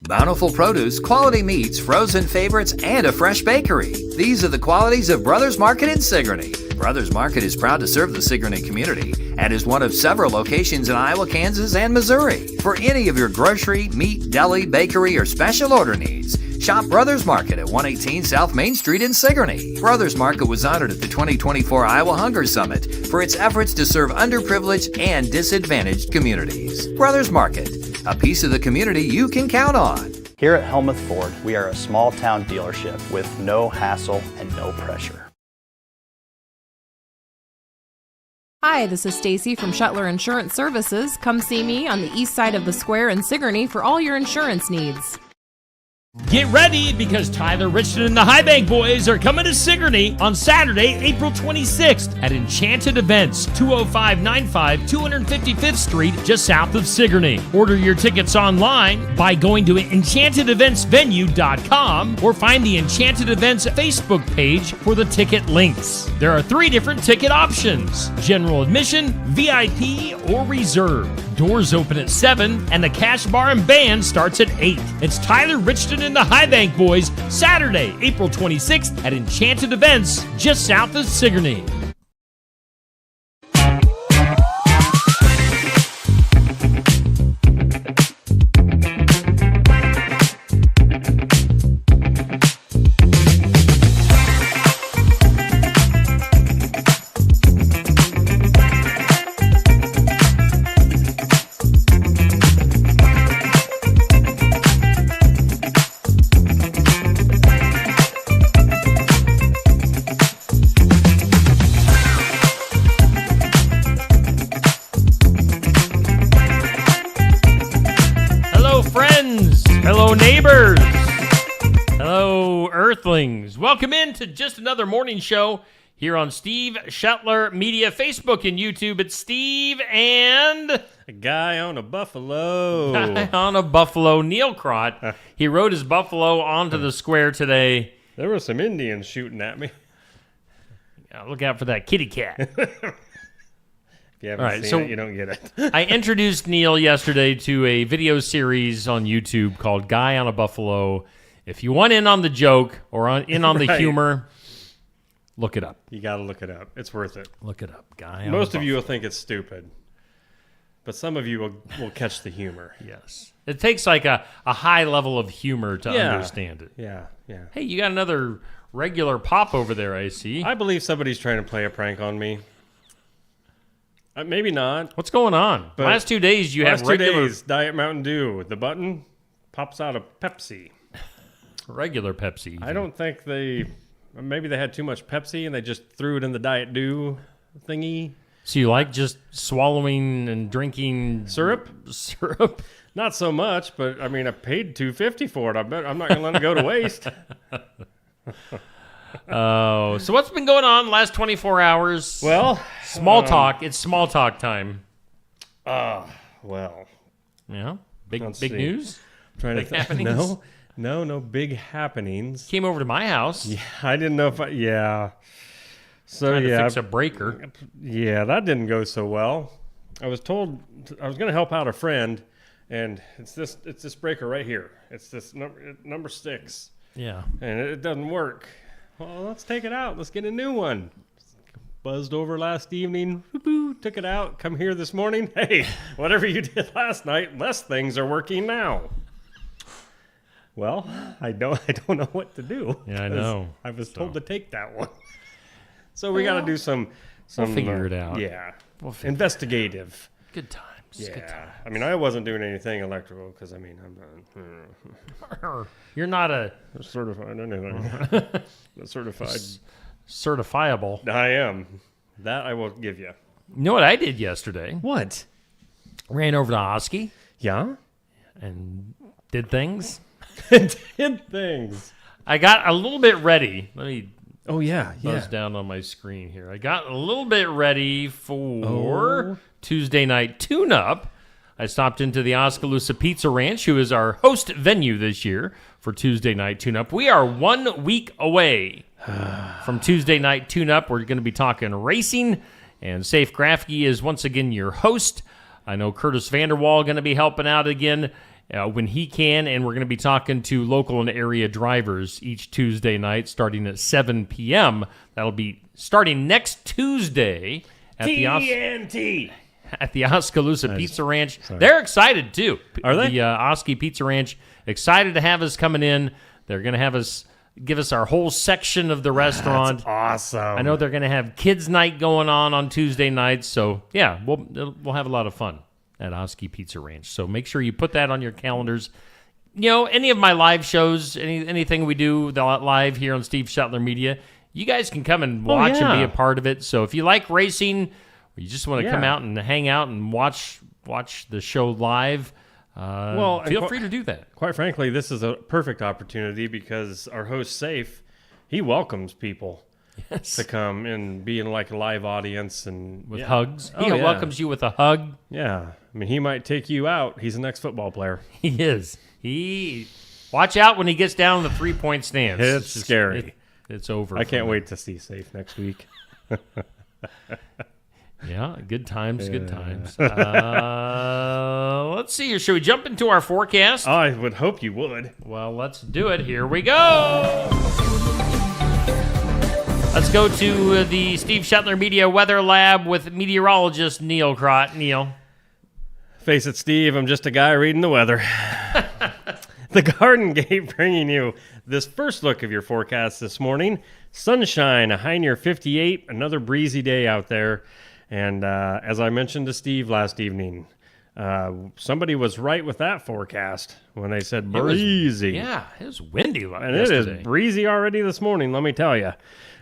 Bountiful produce, quality meats, frozen favorites, and a fresh bakery. These are the qualities of Brothers Market in Sigourney. Brothers Market is proud to serve the Sigourney community and is one of several locations in Iowa, Kansas, and Missouri. For any of your grocery, meat, deli, bakery, or special order needs, shop Brothers Market at 118 South Main Street in Sigourney. Brothers Market was honored at the 2024 Iowa Hunger Summit for its efforts to serve underprivileged and disadvantaged communities. Brothers Market, a piece of the community you can count on. Here at Helmuth Ford, we are a small town dealership with no hassle and no pressure. Hi, this is Stacy from Shuttler Insurance Services. Come see me on the east side of the square in Sigourney for all your insurance needs. Get ready because Tyler Richardson and the High Bank Boys are coming to Sigourney on Saturday, April 26th at Enchanted Events, 20595 255th Street, just south of Sigourney. Order your tickets online by going to enchantedeventsvenue.com or find the Enchanted Events Facebook page for the ticket links. There are 3 different ticket options: general admission, VIP, or reserve. Doors open at 7 and the cash bar and band starts at 8. It's Tyler Richardson and the High Bank Boys, Saturday, April 26th at Enchanted Events, just south of Sigourney. Hello, neighbors. Hello, earthlings. Welcome into just another morning show here on Steve Shuttler Media, Facebook and YouTube. It's Steve and a guy on a buffalo. Neil Crott. He rode his buffalo onto the square today. There were some Indians shooting at me. Look out for that kitty cat. If you haven't seen it, you don't get it. I introduced Neil yesterday to a video series on YouTube called Guy on a Buffalo. If you want in on the joke or in on the humor, look it up. You got to look it up. It's worth it. Look it up. Guy on Most a of you will think it's stupid, but some of you will catch the humor. Yes. It takes like a high level of humor to understand it. Yeah. Hey, you got another regular pop over there, I see. I believe somebody's trying to play a prank on me. Maybe not. What's going on? Last 2 days you have regular... 2 days, Diet Mountain Dew. The button pops out of Pepsi. Regular Pepsi. I don't think maybe they had too much Pepsi and they just threw it in the Diet Dew thingy. So you like just swallowing and drinking... Syrup? Not so much, but I mean, I paid $2.50 for it. I bet I'm not going to let it go to waste. Oh, so what's been going on the last 24 hours? Well, small talk. It's small talk time. Well. Yeah? Big news? I'm trying big to happenings? No big happenings. Came over to my house. Yeah, I didn't know if So trying to fix a breaker. Yeah, that didn't go so well. I was told I was going to help out a friend, and it's this breaker right here. It's this number 6. Yeah. And it doesn't work. Well, let's take it out. Let's get a new one. Buzzed over last evening. Took it out. Come here this morning. Hey, whatever you did last night, less things are working now. Well, I don't know what to do. Yeah, I know. I was told to take that one. So we got to do some we'll figure it out. Yeah. Investigative. Good times. Yeah. Good times. I mean, I wasn't doing anything electrical because, I mean, I'm not. You're not a certified anything. Certified. Certifiable. I am. That I will give you. You know what I did yesterday? What? Ran over to Osky. Yeah? And did things. Did things. I got a little bit ready. Let me buzz yeah. down on my screen here. I got a little bit ready for Tuesday night tune-up. I stopped into the Oskaloosa Pizza Ranch, who is our host venue this year for Tuesday night tune-up. We are 1 week away from Tuesday night tune-up. We're going to be talking racing, and Safe Grafke is once again your host. I know Curtis Vanderwall going to be helping out again, when he can, and we're going to be talking to local and area drivers each Tuesday night starting at 7 p.m. That'll be starting next Tuesday at TNT. at the Oskaloosa Pizza Ranch. They're excited, too. Are they? The Osky Pizza Ranch, excited to have us coming in. They're going to have us give us our whole section of the restaurant. That's awesome. I know they're going to have kids' night going on Tuesday nights. So, yeah, we'll have a lot of fun at Osky Pizza Ranch. So make sure you put that on your calendars. You know, any of my live shows, anything we do live here on Steve Shetler Media, you guys can come and watch and be a part of it. So if you like racing, or you just want to come out and hang out and watch the show live, feel free to do that. Quite frankly, this is a perfect opportunity because our host, Safe, he welcomes people to come and be in like a live audience and with hugs. He welcomes you with a hug. Yeah. I mean, he might take you out. He's an ex-football player. He is. Watch out when he gets down to the 3-point stance. It's scary. It's over. I can't wait to see Safe next week. Yeah, good times, good times. Let's see here. Should we jump into our forecast? I would hope you would. Well, let's do it. Here we go. Let's go to the Steve Shetler Media Weather Lab with meteorologist Neil Crott. Neil. Face it, Steve, I'm just a guy reading the weather. The Garden Gate bringing you this first look of your forecast this morning. Sunshine, a high near 58, another breezy day out there. And as I mentioned to Steve last evening, somebody was right with that forecast when they said breezy. It was windy and yesterday. It is breezy already this morning, let me tell you.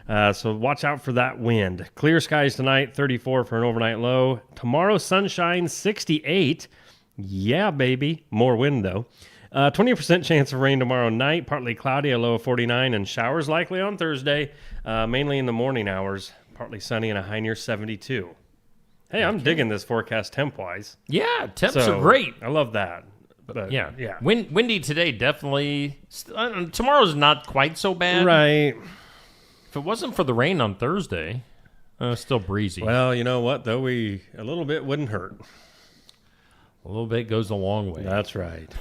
So watch out for that wind. Clear skies tonight, 34 for an overnight low. Tomorrow, sunshine, 68. Yeah, baby. More wind, though. 20% chance of rain tomorrow night, partly cloudy, a low of 49, and showers likely on Thursday, mainly in the morning hours. Partly sunny and a high near 72. Hey, I'm digging this forecast temp-wise. Yeah, temps are great. I love that. But, yeah. Windy today, definitely. Tomorrow's not quite so bad. Right. If it wasn't for the rain on Thursday, still breezy. Well, you know what, though? A little bit wouldn't hurt. A little bit goes a long way. That's right.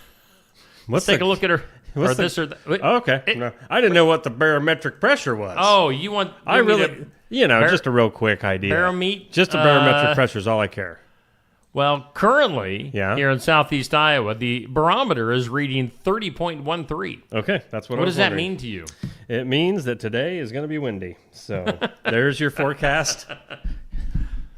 Let's take a look at her. Or this or that. Okay. No, I didn't know what the barometric pressure was. Oh, you want... just a real quick idea. Barometer? Just a barometric pressure is all I care. Well, currently, here in southeast Iowa, the barometer is reading 30.13. Okay, that's what I was What does that wondering. mean to you? It means that today is going to be windy. So there's your forecast.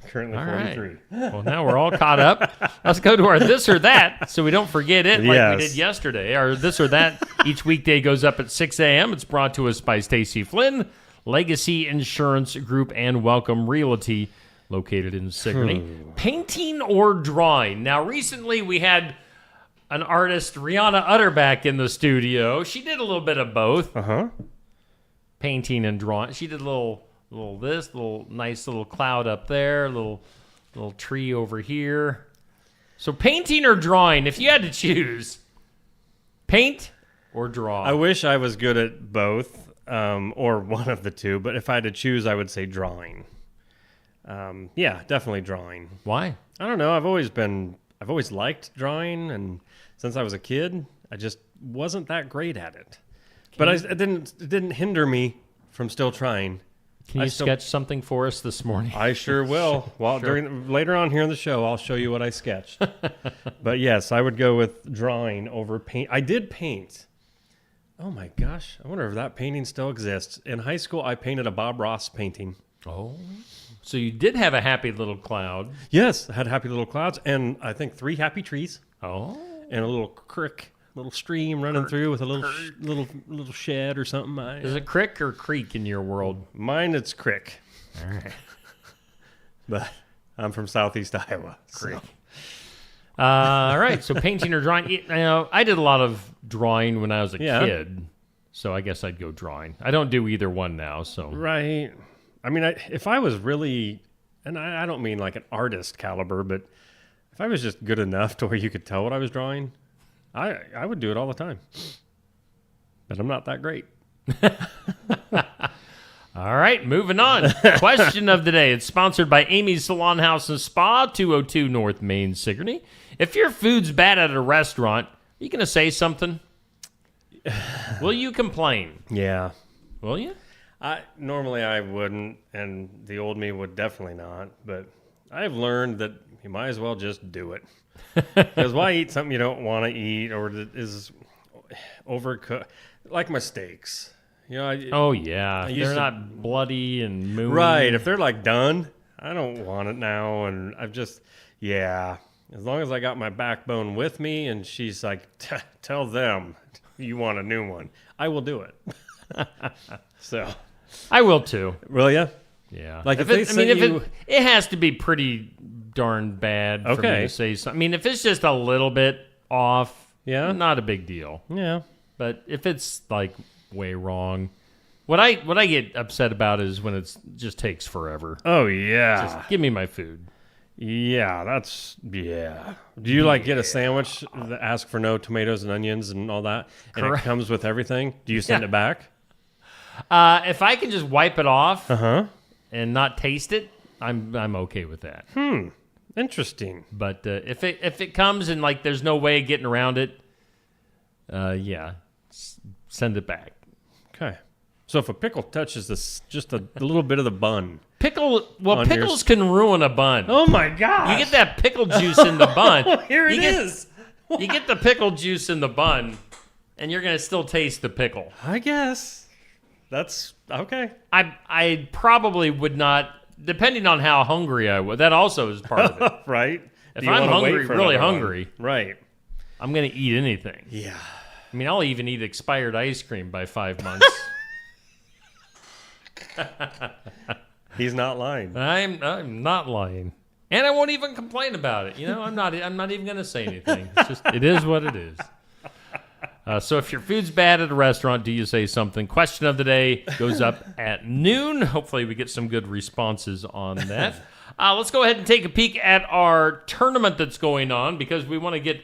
Currently 43. Right. Well, now we're all caught up. Let's go to our this or that so we don't forget it like we did yesterday. Our this or that each weekday goes up at 6 a.m. It's brought to us by Stacy Flynn, Legacy Insurance Group, and Welcome Realty, located in Sigourney. Painting or drawing? Now, recently we had an artist, Rihanna Utterback, in the studio. She did a little bit of both. Painting and drawing. She did a little nice little cloud up there, little tree over here. So painting or drawing, if you had to choose, paint or draw? I wish I was good at both, or one of the two, but if I had to choose, I would say drawing. Yeah, definitely drawing. Why? I don't know. I've always liked drawing, and since I was a kid, I just wasn't that great at it. But it didn't hinder me from still trying. Can you sketch something for us this morning? I sure will. Later on here in the show, I'll show you what I sketched. But yes, I would go with drawing over paint. I did paint. Oh my gosh, I wonder if that painting still exists. In high school, I painted a Bob Ross painting. Oh, so you did have a happy little cloud. Yes, I had happy little clouds, and I think 3 happy trees. Oh, and a little creek. Little stream running through with a little shed or something. Is it crick or creek in your world? Mine, it's crick. All right. But I'm from southeast Iowa. Creek. So. All right. So painting or drawing. You know, I did a lot of drawing when I was a kid. So I guess I'd go drawing. I don't do either one now. So right. I mean, if I was really, and I don't mean like an artist caliber, but if I was just good enough to where you could tell what I was drawing, I would do it all the time. But I'm not that great. All right, moving on. Question of the day. It's sponsored by Amy's Salon House and Spa, 202 North Main, Sigourney. If your food's bad at a restaurant, you going to say something? Will you complain? Yeah. Will you? Normally I wouldn't, and the old me would definitely not, but I've learned that you might as well just do it. Because why eat something you don't want to eat or that is overcooked? Like my steaks. You know, they're not bloody and moody. Right. If they're like done, I don't want it now. And I've just, as long as I got my backbone with me and she's like, tell them you want a new one, I will do it. So. I will too. Will ya? Yeah. Like it has to be pretty darn bad for me to say something. I mean, if it's just a little bit off, not a big deal. Yeah. But if it's like way wrong, what I get upset about is when it just takes forever. Oh yeah. Just give me my food. Yeah, Do you like get a sandwich that asks for no tomatoes and onions and all that, and it comes with everything? Do you send it back? If I can just wipe it off and not taste it, I'm okay with that. Interesting. But if it comes and like there's no way of getting around it, send it back. Okay. So if a pickle touches just a little bit of the bun. Pickles can ruin a bun. Oh my God. You get that pickle juice in the bun. Here it is. You get the pickle juice in the bun, and you're going to still taste the pickle. I guess. That's okay. I probably would not, depending on how hungry I was. That also is part of it. Right. If I'm hungry, really hungry, right, I'm going to eat anything. Yeah. I mean, I'll even eat expired ice cream by 5 months. He's not lying. I'm not lying, and I won't even complain about it. You know, I'm not even going to say anything. It's just, it is what it is. So if your food's bad at a restaurant, do you say something? Question of the day goes up at noon. Hopefully we get some good responses on that. Let's go ahead and take a peek at our tournament that's going on, because we want to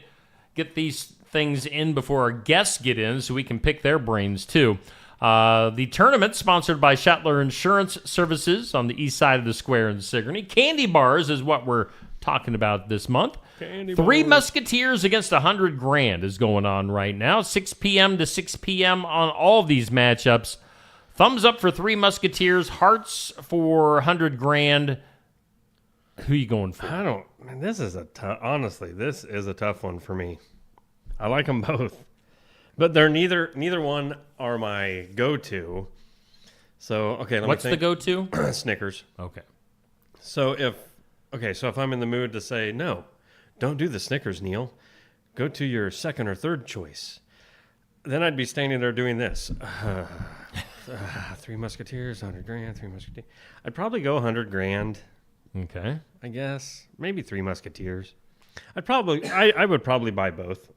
get these things in before our guests get in so we can pick their brains too. The tournament, sponsored by Shetler Insurance Services on the east side of the square in Sigourney. Candy bars is what we're talking about this month. Three Musketeers against 100 grand is going on right now. 6 p.m. to 6 p.m. on all of these matchups. Thumbs up for Three Musketeers. Hearts for 100 grand. Who are you going for? This is a tough one for me. I like them both. But they're neither one are my go-to. So, okay, What's the go-to? Snickers. Okay. So if I'm in the mood to say, no, don't do the Snickers, Neil. Go to your second or third choice. Then I'd be standing there doing this. Three Musketeers, 100 grand, Three Musketeers. I'd probably go 100 grand. Okay. I guess. Maybe Three Musketeers. I would probably buy both.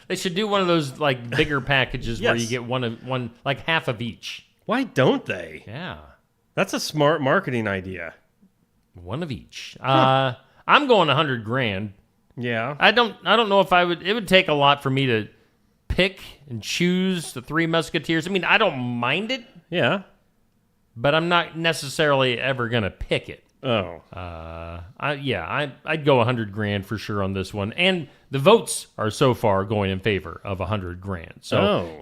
They should do one of those like bigger packages where you get one like half of each. Why don't they? Yeah. That's a smart marketing idea. One of each. I'm going 100 grand. Yeah. I don't know if it would take a lot for me to pick and choose the Three Musketeers. I mean, I don't mind it. Yeah. But I'm not necessarily ever going to pick it. Oh. I'd go 100 grand for sure on this one. And the votes are so far going in favor of 100 grand. So,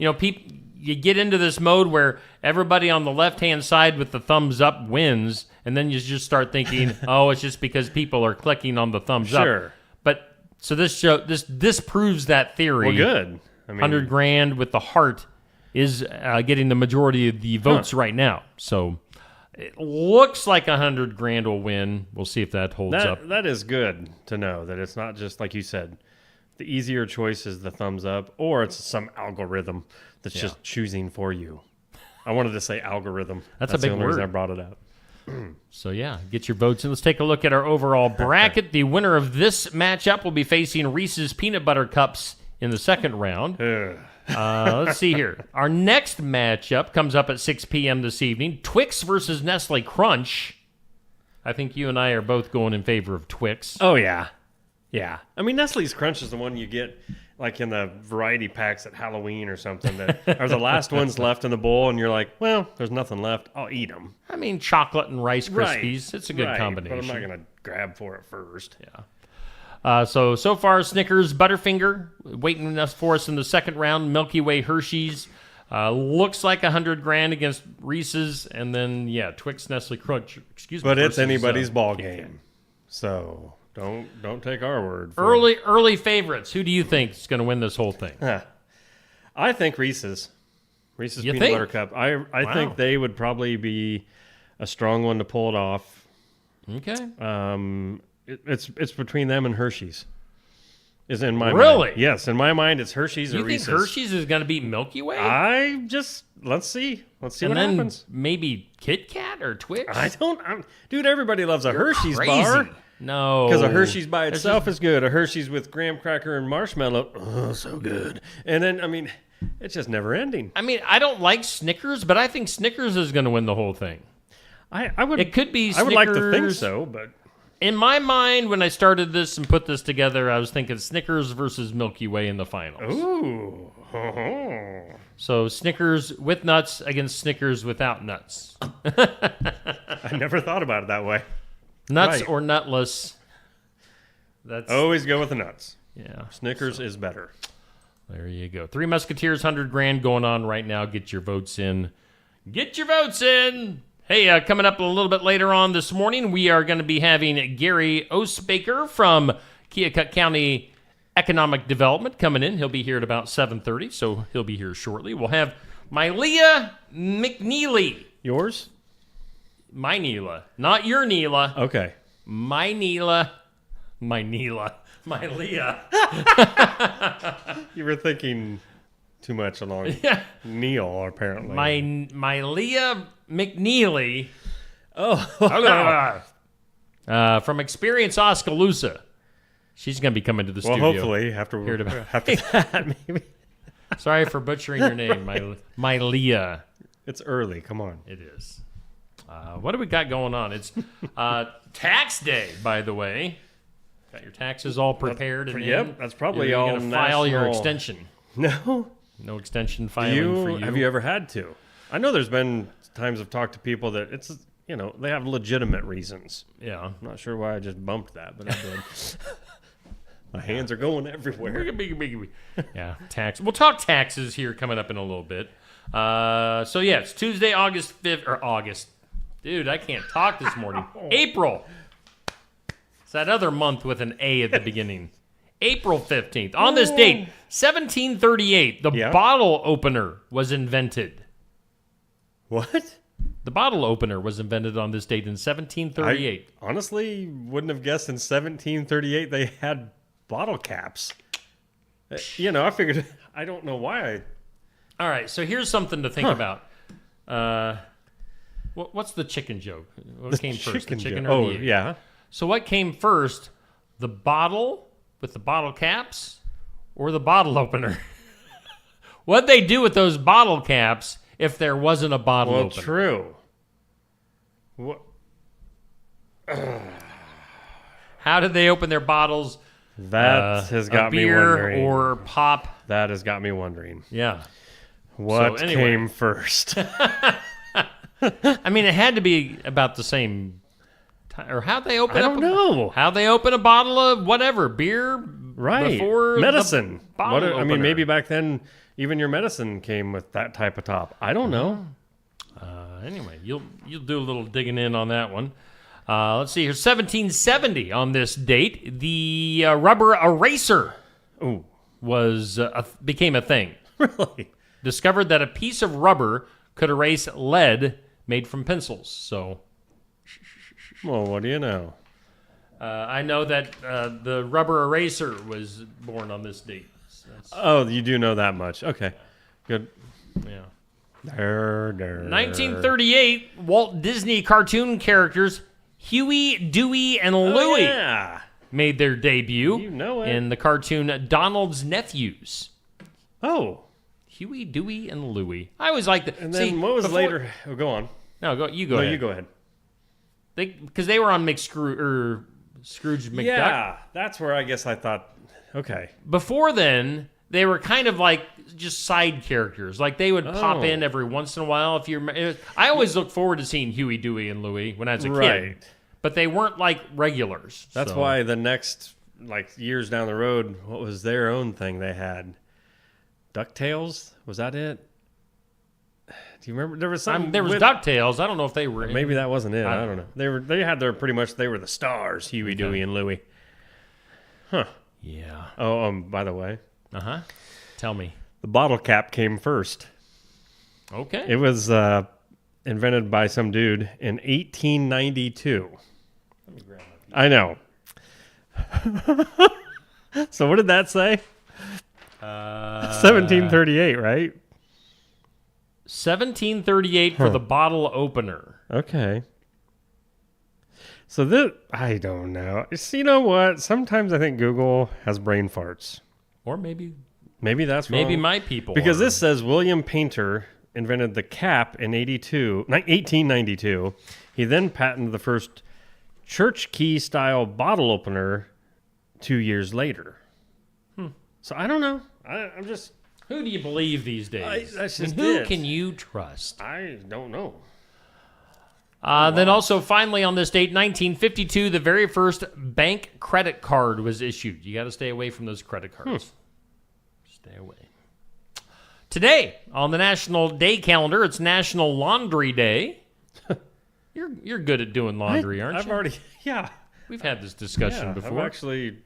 you get into this mode where everybody on the left-hand side with the thumbs up wins, and then you just start thinking, oh, it's just because people are clicking on the thumbs up. Sure. But so this proves that theory. Well, good. 100 grand with the heart is getting the majority of the votes right now. So it looks like 100 grand will win. We'll see if that holds up. That is good to know that it's not just like you said. The easier choice is the thumbs up, or it's some algorithm that's just choosing for you. I wanted to say algorithm. That's a big the only word. reason I brought it up. So, get your votes in. Let's take a look at our overall bracket. The winner of this matchup will be facing Reese's Peanut Butter Cups in the second round. Let's see here. Our next matchup comes up at 6 p.m. this evening. Twix versus Nestle Crunch. I think you and I are both going in favor of Twix. Oh, yeah. Yeah. I mean, Nestle's Crunch is the one you get like in the variety packs at Halloween or something that are the last ones left in the bowl, and you're like, well, there's nothing left. I'll eat them. I mean, chocolate and Rice Krispies. Right. It's a good combination. But I'm not going to grab for it first. Yeah. So far, Snickers, Butterfinger, waiting for us in the second round. Milky Way, Hershey's. Looks like $100,000 against Reese's, and then Twix, Nestle Crunch. Excuse me. But it's versus, anybody's ball game, so don't take our word for early favorites. Who do you think is going to win this whole thing? I think Reese's You peanut think? butter cup. I think they would probably be a strong one to pull it off. Okay. It's between them and Hershey's. Is in my Really? mind. Yes, in my mind it's Hershey's You or think Reese's. Hershey's is going to beat Milky Way? Let's see and what then happens. maybe Kit Kat or Twix? Dude, everybody loves a Hershey's Crazy. bar. No. Because a Hershey's by itself is good. A Hershey's with graham cracker and marshmallow, oh, so good. And then, it's just never ending. I don't like Snickers, but I think Snickers is going to win the whole thing. I would. It could be I would like to think Snickers. so, but In my mind, when I started this and put this together, I was thinking Snickers versus Milky Way in the finals. ooh, So Snickers with nuts against Snickers without nuts. I never thought about it that way. Nuts Right. or nutless. That's Always go with the nuts. yeah. Snickers is better. There you go. Three Musketeers, $100,000 going on right now. Get your votes in. Get your votes in. Hey, coming up a little bit later on this morning, we are going to be having Gary Osbaker from Keokuk County Economic Development coming in. He'll be here at about 7:30, so he'll be here shortly. We'll have Mylea McNeely. Yours? My Neela. Not your Neela. Okay. My Neela. My Neela. My Leah. You were thinking too much along Neil, apparently. My Leah McNeely. Oh. From Experience Oskaloosa. She's going to be coming to the Well, studio. hopefully, after Here to- that, maybe. Sorry for butchering your name, my Leah. It's early. Come on. It is. What do we got going on? It's tax day, by the way. Got your taxes all prepared and Yep, in. that's probably You're all gonna file your national- extension. No. No extension filing for you. Have you ever had to? I know there's been times I've talked to people that it's, they have legitimate reasons. Yeah. I'm not sure why I just bumped that, but I did. My hands are going everywhere. Yeah, tax. We'll talk taxes here coming up in a little bit. It's Tuesday, August 5th, or August. Dude, I can't talk this morning. April. It's that other month with an A at the beginning. April 15th. On this date, 1738, the bottle opener was invented. What? The bottle opener was invented on this date in 1738. I honestly wouldn't have guessed in 1738 they had bottle caps. I figured, I don't know why. All right, so here's something to think about. What's the chicken joke? What came first, the chicken or the egg? Yeah. So what came first, the bottle with the bottle caps or the bottle opener? What'd they do with those bottle caps if there wasn't a bottle Well, opener? true. What? How did they open their bottles? That has got a me beer wondering. or pop? That has got me wondering. Yeah. What anyway. came first? It had to be about the same time. Or how'd they open I up? don't know. How'd they open a bottle of whatever, beer? Right. Before the medicine. bottle opener? Maybe back then even your medicine came with that type of top. I don't know. Anyway, you'll do a little digging in on that one. Let's see here. 1770 on this date, the rubber eraser Ooh. became a thing. Really? Discovered that a piece of rubber could erase lead made from pencils. So Well, what do you know? I know that the rubber eraser was born on this date. So Oh, you do know that much. Okay. Good. yeah. 1938. 1938, Walt Disney cartoon characters Huey, Dewey, and Louie Yeah. made their debut You know it. in the cartoon Donald's Nephews. Oh. Huey, Dewey, and Louie. I always liked that. And then what was later? Oh, go on. No, you go No, ahead. you go ahead. Because they were on Scrooge McDuck. Yeah, that's where I guess I thought, okay. Before then, they were kind of like just side characters. Like they would pop Oh. in every once in a while. If you, I always look forward to seeing Huey, Dewey, and Louie when I was a kid. Right. But they weren't like regulars. That's so. why the next like years down the road, what was their own thing they had? DuckTales? Was that it? Do you remember? There was something. There was DuckTales. I don't know if they were. Maybe that wasn't it. I don't know. They had their pretty much. They were the stars. Huey, Dewey, and Louie. Huh. Yeah. Oh, by the way. Tell me. The bottle cap came first. Okay. It was invented by some dude in 1892. Let me grab my I know. So what did that say? 1738, right? 1738 for the bottle opener. Okay. So this, I don't know. You know what? Sometimes I think Google has brain farts. Or maybe that's wrong. maybe my people. Because this says William Painter invented the cap in 1892. He then patented the first church key style bottle opener 2 years later. So I don't know. I'm just... Who do you believe these days? Who can you trust? I don't know. Then also, finally, on this date, 1952, the very first bank credit card was issued. You got to stay away from those credit cards. Stay away. Today, on the National Day calendar, it's National Laundry Day. You're good at doing laundry, aren't you? I've already... Yeah. We've had this discussion before. I've actually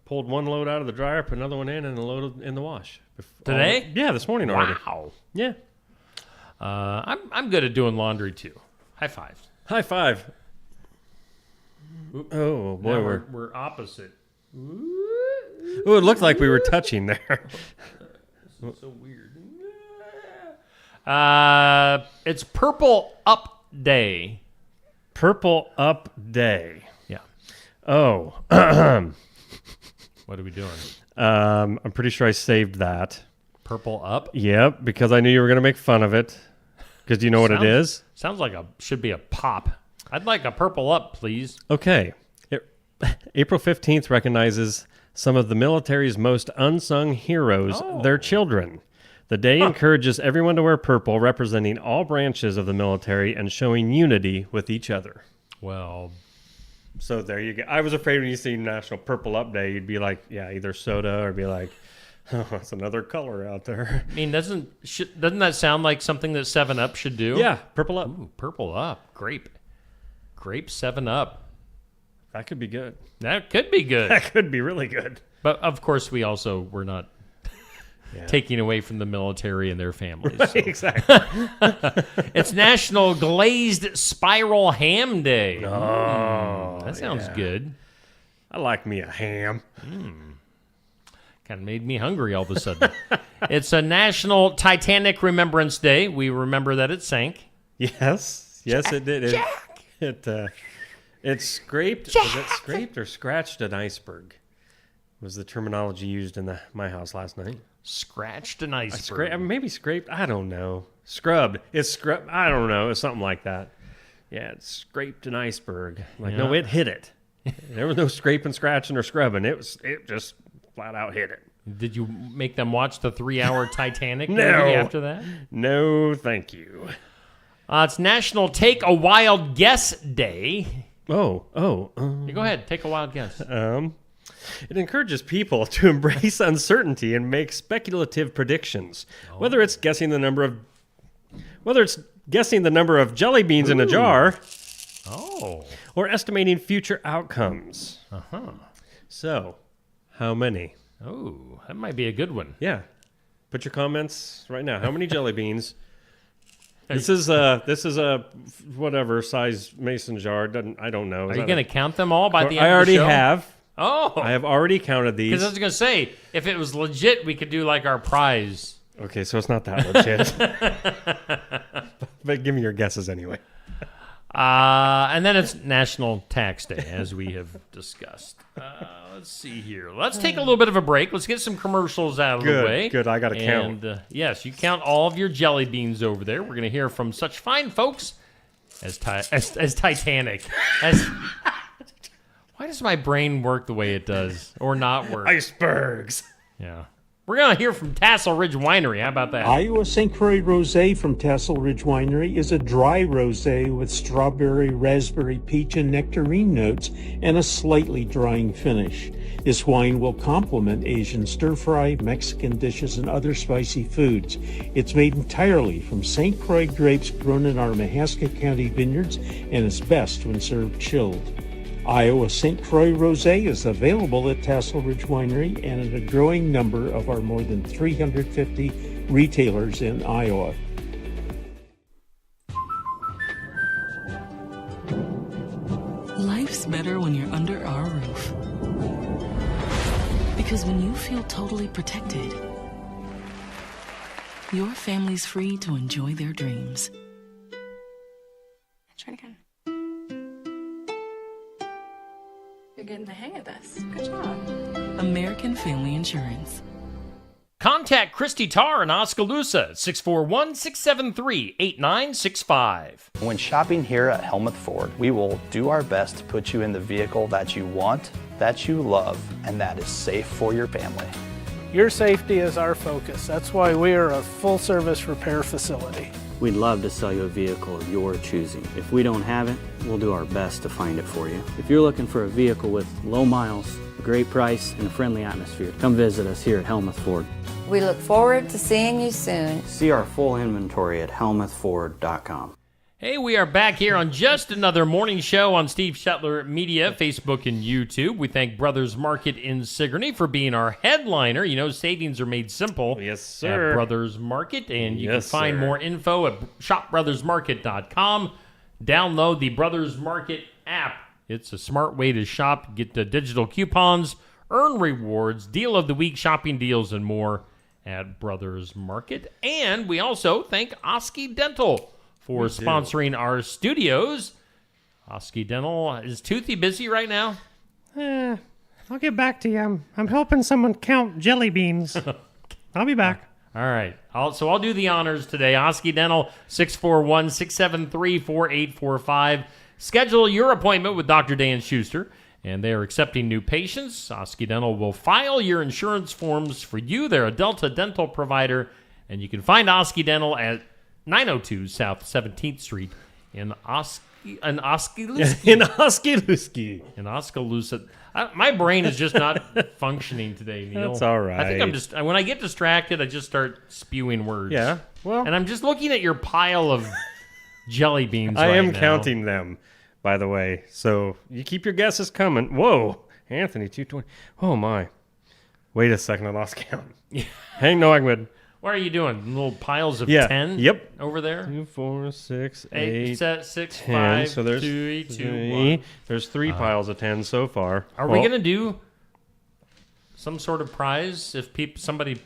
pulled one load out of the dryer, put another one in, and a load in the wash. Today? Yeah, this morning already. Wow. Yeah. I'm good at doing laundry, too. High five. High five. Oh, boy. Now we're opposite. Oh, it looked like we were touching there. So weird. It's Purple Up Day. Purple Up Day. Yeah. Oh. What are we doing? I'm pretty sure I saved that. Purple Up? Yep, because I knew you were going to make fun of it. Because do you know what it is? Sounds like should be a pop. I'd like a Purple Up, please. Okay. April 15th recognizes some of the military's most unsung heroes, their children. The day encourages everyone to wear purple, representing all branches of the military and showing unity with each other. Well, so there you go. I was afraid when you see National Purple Up Day, you'd be like, yeah, either soda or be like, oh, that's another color out there. I mean, doesn't that sound like something that 7-Up should do? Yeah, Purple Up. Ooh, Purple Up. Grape 7-Up. That could be good. That could be good. That could be really good. But, of course, we're not taking away from the military and their families. Right, so. exactly. It's National Glazed Spiral Ham Day. Oh, that sounds good. I like me a ham. Kind of made me hungry all of a sudden. It's a National Titanic Remembrance Day. We remember that it sank. Yes, it did. It scraped. Was it scraped or scratched an iceberg? Was the terminology used in my house last night? Scratched an iceberg. Maybe scraped. I don't know. Scrubbed. It's scrubbed. I don't know. It's something like that. Yeah, it scraped an iceberg. No, it hit it. There was no scraping, scratching, or scrubbing. It just flat out hit it. Did you make them watch the 3-hour Titanic movie No. after that? No, thank you. It's National Take a Wild Guess Day. Go ahead, take a wild guess. It encourages people to embrace uncertainty and make speculative predictions. Whether it's guessing the number of jelly beans in a jar, or estimating future outcomes. So, how many? Oh, that might be a good one. Yeah. Put your comments right now. How many jelly beans? This is a whatever size mason jar. I don't know. Are you going to count them all by the end I already of the show? have. Oh. I have already counted these. Because I was going to say, if it was legit, we could do like our prize. Okay, so it's not that legit. But give me your guesses anyway. And then it's National Tax Day, as we have discussed. Let's see here. Let's take a little bit of a break. Let's get some commercials out of the way. Good. I got to count. Yes, you count all of your jelly beans over there. We're going to hear from such fine folks as Titanic. Why does my brain work the way it does, or not work? Icebergs. Yeah. We're going to hear from Tassel Ridge Winery. How about that? Iowa St. Croix Rosé from Tassel Ridge Winery is a dry rosé with strawberry, raspberry, peach, and nectarine notes and a slightly drying finish. This wine will complement Asian stir-fry, Mexican dishes, and other spicy foods. It's made entirely from St. Croix grapes grown in our Mahaska County vineyards and is best when served chilled. Iowa St. Croix Rosé is available at Tassel Ridge Winery and at a growing number of our more than 350 retailers in Iowa. Life's better when you're under our roof. Because when you feel totally protected, your family's free to enjoy their dreams. Try it again. You're getting the hang of this. Good job. American Family Insurance. Contact Christy Tarr in Oskaloosa at 641-673-8965. When shopping here at Helmuth Ford, we will do our best to put you in the vehicle that you want, that you love, and that is safe for your family. Your safety is our focus. That's why we are a full-service repair facility. We'd love to sell you a vehicle of your choosing. If we don't have it, we'll do our best to find it for you. If you're looking for a vehicle with low miles, a great price, and a friendly atmosphere, come visit us here at Helmuth Ford. We look forward to seeing you soon. See our full inventory at helmuthford.com. Hey, we are back here on just another morning show on Steve Shetler Media, Facebook and YouTube. We thank Brothers Market in Sigourney for being our headliner. You know, savings are made simple. Yes, sir. At Brothers Market, and you can Yes, find sir. more info at shopbrothersmarket.com. Download the Brothers Market app. It's a smart way to shop, get the digital coupons, earn rewards, deal of the week, shopping deals, and more at Brothers Market. And we also thank Osky Dental for sponsoring our studios. Osky Dental, is Toothy busy right now? I'll get back to you. I'm helping someone count jelly beans. I'll be back. All right. I'll do the honors today. Osky Dental, 641-673-4845. Schedule your appointment with Dr. Dan Schuster, and they are accepting new patients. Osky Dental will file your insurance forms for you. They're a Delta dental provider, and you can find Osky Dental at 902 South 17th Street in Oskaloosa. In Oskaloosa. In Oskaloosa. My brain is just not functioning today, Neil. That's all right. I think I'm just, when I get distracted, I just start spewing words. Yeah, well. And I'm just looking at your pile of jelly beans I right am now. counting them, by the way. So you keep your guesses coming. Whoa, Anthony, 220. Oh, my. Wait a second, I lost count. Hang no, I'm good. What are you doing? Little piles of 10? Yep. Over there? 2, 4, 6, 8, 8, 6, 10. 5, So there's 2, 2, 3. 1. There's 3 piles of 10 so far. Are we going to do some sort of prize if somebody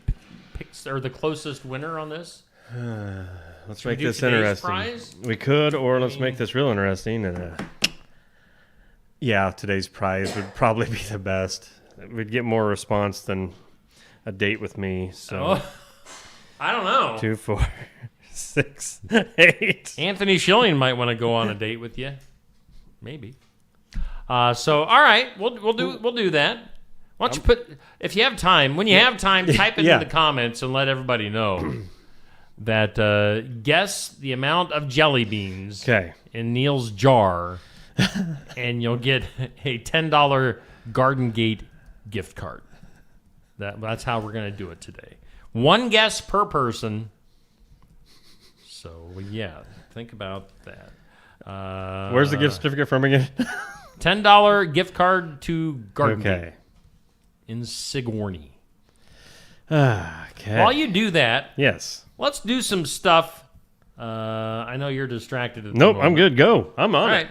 picks or the closest winner on this? Let's Should we make do this today's interesting. prize? We could, or let's make this real interesting. And yeah, today's prize would probably be the best. We'd get more response than a date with me. So I don't know. 2, 4, 6, 8. Anthony Schilling might want to go on a date with you. Maybe. So all right, we'll do that. Why don't you put, if you have time, when you have time, type it in the comments and let everybody know that guess the amount of jelly beans in Neil's jar, and you'll get a $10 Garden Gate gift card. That's how we're going to do it today. One guess per person. So, yeah, think about that. Where's the gift certificate from again? $10 gift card to Garden Gate Okay. in Sigourney. Okay. While you do that, Yes. let's do some stuff. I know you're distracted at the Nope, moment. I'm good. Go. I'm on All it. right.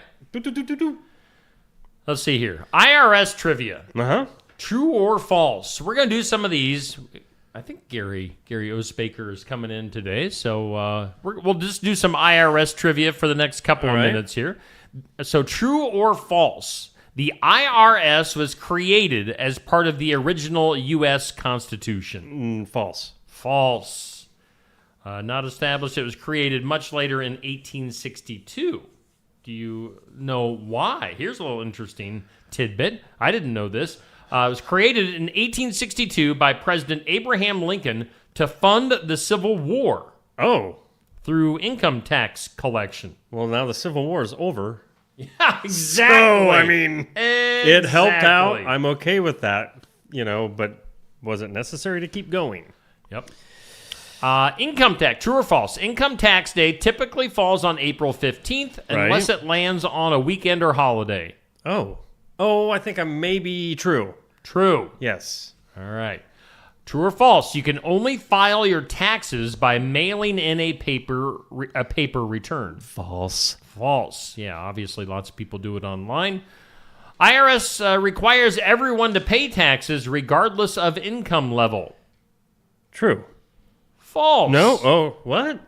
Let's see here. IRS trivia. Uh-huh. True or false? We're going to do some of these. I think Gary Osbaker is coming in today, so we'll just do some IRS trivia for the next couple of minutes here. So true or false? The IRS was created as part of the original U.S. Constitution. False. False. Not established. It was created much later in 1862. Do you know why? Here's a little interesting tidbit. I didn't know this. It was created in 1862 by President Abraham Lincoln to fund the Civil War. Oh. Through income tax collection. Well, now the Civil War is over. Yeah, exactly. So, I mean, it helped out. I'm okay with that, but was it necessary to keep going? Yep. Income tax, true or false? Income tax day typically falls on April 15th unless it lands on a weekend or holiday. Oh, I think I'm maybe true. True. Yes. All right. True or false? You can only file your taxes by mailing in a paper return. False. False. Yeah, obviously lots of people do it online. IRS requires everyone to pay taxes regardless of income level. True. False. No? Oh, what?